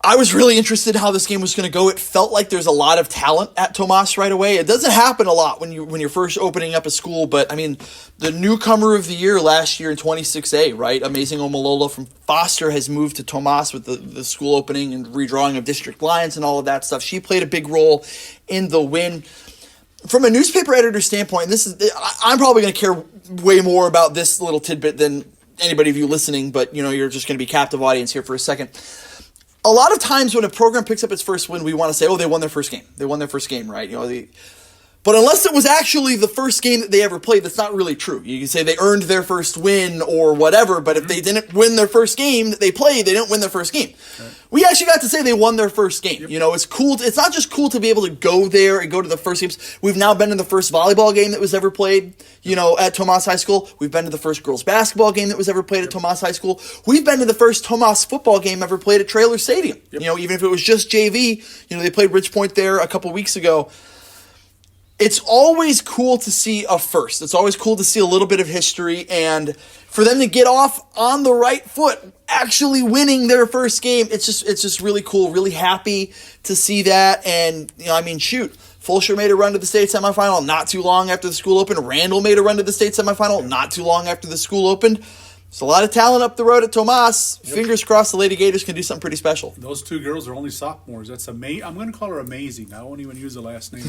I was really interested in how this game was going to go. It felt like there's a lot of talent at Tomas right away. It doesn't happen a lot when you're first opening up a school, but I mean, the newcomer of the year last year in 26A, right? Amazing Omalola from Foster has moved to Tomas with the school opening and redrawing of district lines and all of that stuff. She played a big role in the win. From a newspaper editor standpoint, I'm probably going to care way more about this little tidbit than anybody of you listening, but you're just going to be captive audience here for a second. A lot of times when a program picks up its first win, we want to say, oh, they won their first game. They won their first game, right? But unless it was actually the first game that they ever played, that's not really true. You can say they earned their first win or whatever, but if they didn't win their first game that they played, they didn't win their first game. Right. We actually got to say they won their first game. Yep. It's cool. It's not just cool to be able to go there and go to the first games. We've now been to the first volleyball game that was ever played, at Tomas High School. We've been to the first girls basketball game that was ever played at Tomas High School. We've been to the first Tomas football game ever played at Traylor Stadium. Yep. Even if it was just JV, they played Rich Point there a couple weeks ago. It's always cool to see a first. It's always cool to see a little bit of history, and for them to get off on the right foot, actually winning their first game, it's just really cool. Really happy to see that, and Fulsher made a run to the state semifinal not too long after the school opened. Randle made a run to the state semifinal not too long after the school opened. There's a lot of talent up the road at Tomas. Yep. Fingers crossed the Lady Gators can do something pretty special. Those 2 girls are only sophomores. That's amazing. I'm going to call her Amazing. I won't even use the last name.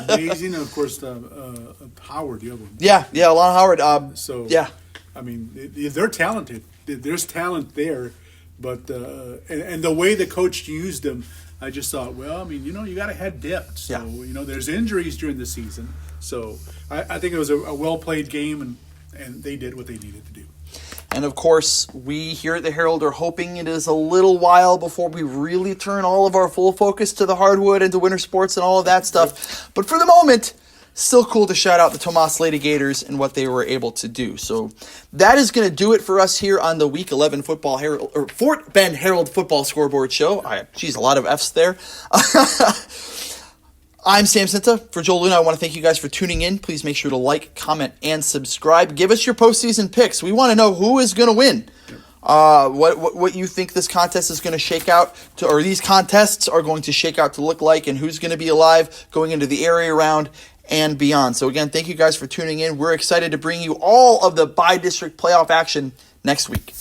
Amazing, and of course, Howard, the other one. Yeah, Alana Howard. Yeah. I mean, they're talented. There's talent there, but and the way the coach used them, I just thought, you got to have depth. So, there's injuries during the season. So I think it was a well-played game, and they did what they needed to do. And of course, we here at the Herald are hoping it is a little while before we really turn all of our full focus to the hardwood and to winter sports and all of that stuff. But for the moment, still cool to shout out the Tomas Lady Gators and what they were able to do. So that is going to do it for us here on the Week 11 Football Herald, or Fort Bend Herald Football Scoreboard Show. Geez, a lot of F's there. I'm Sam Cinta. For Joel Luna, I want to thank you guys for tuning in. Please make sure to like, comment, and subscribe. Give us your postseason picks. We want to know who is going to win. What you think this contest is going to shake out to, or these contests are going to shake out to look like, and who's going to be alive going into the area round and beyond. So again, thank you guys for tuning in. We're excited to bring you all of the by-district playoff action next week.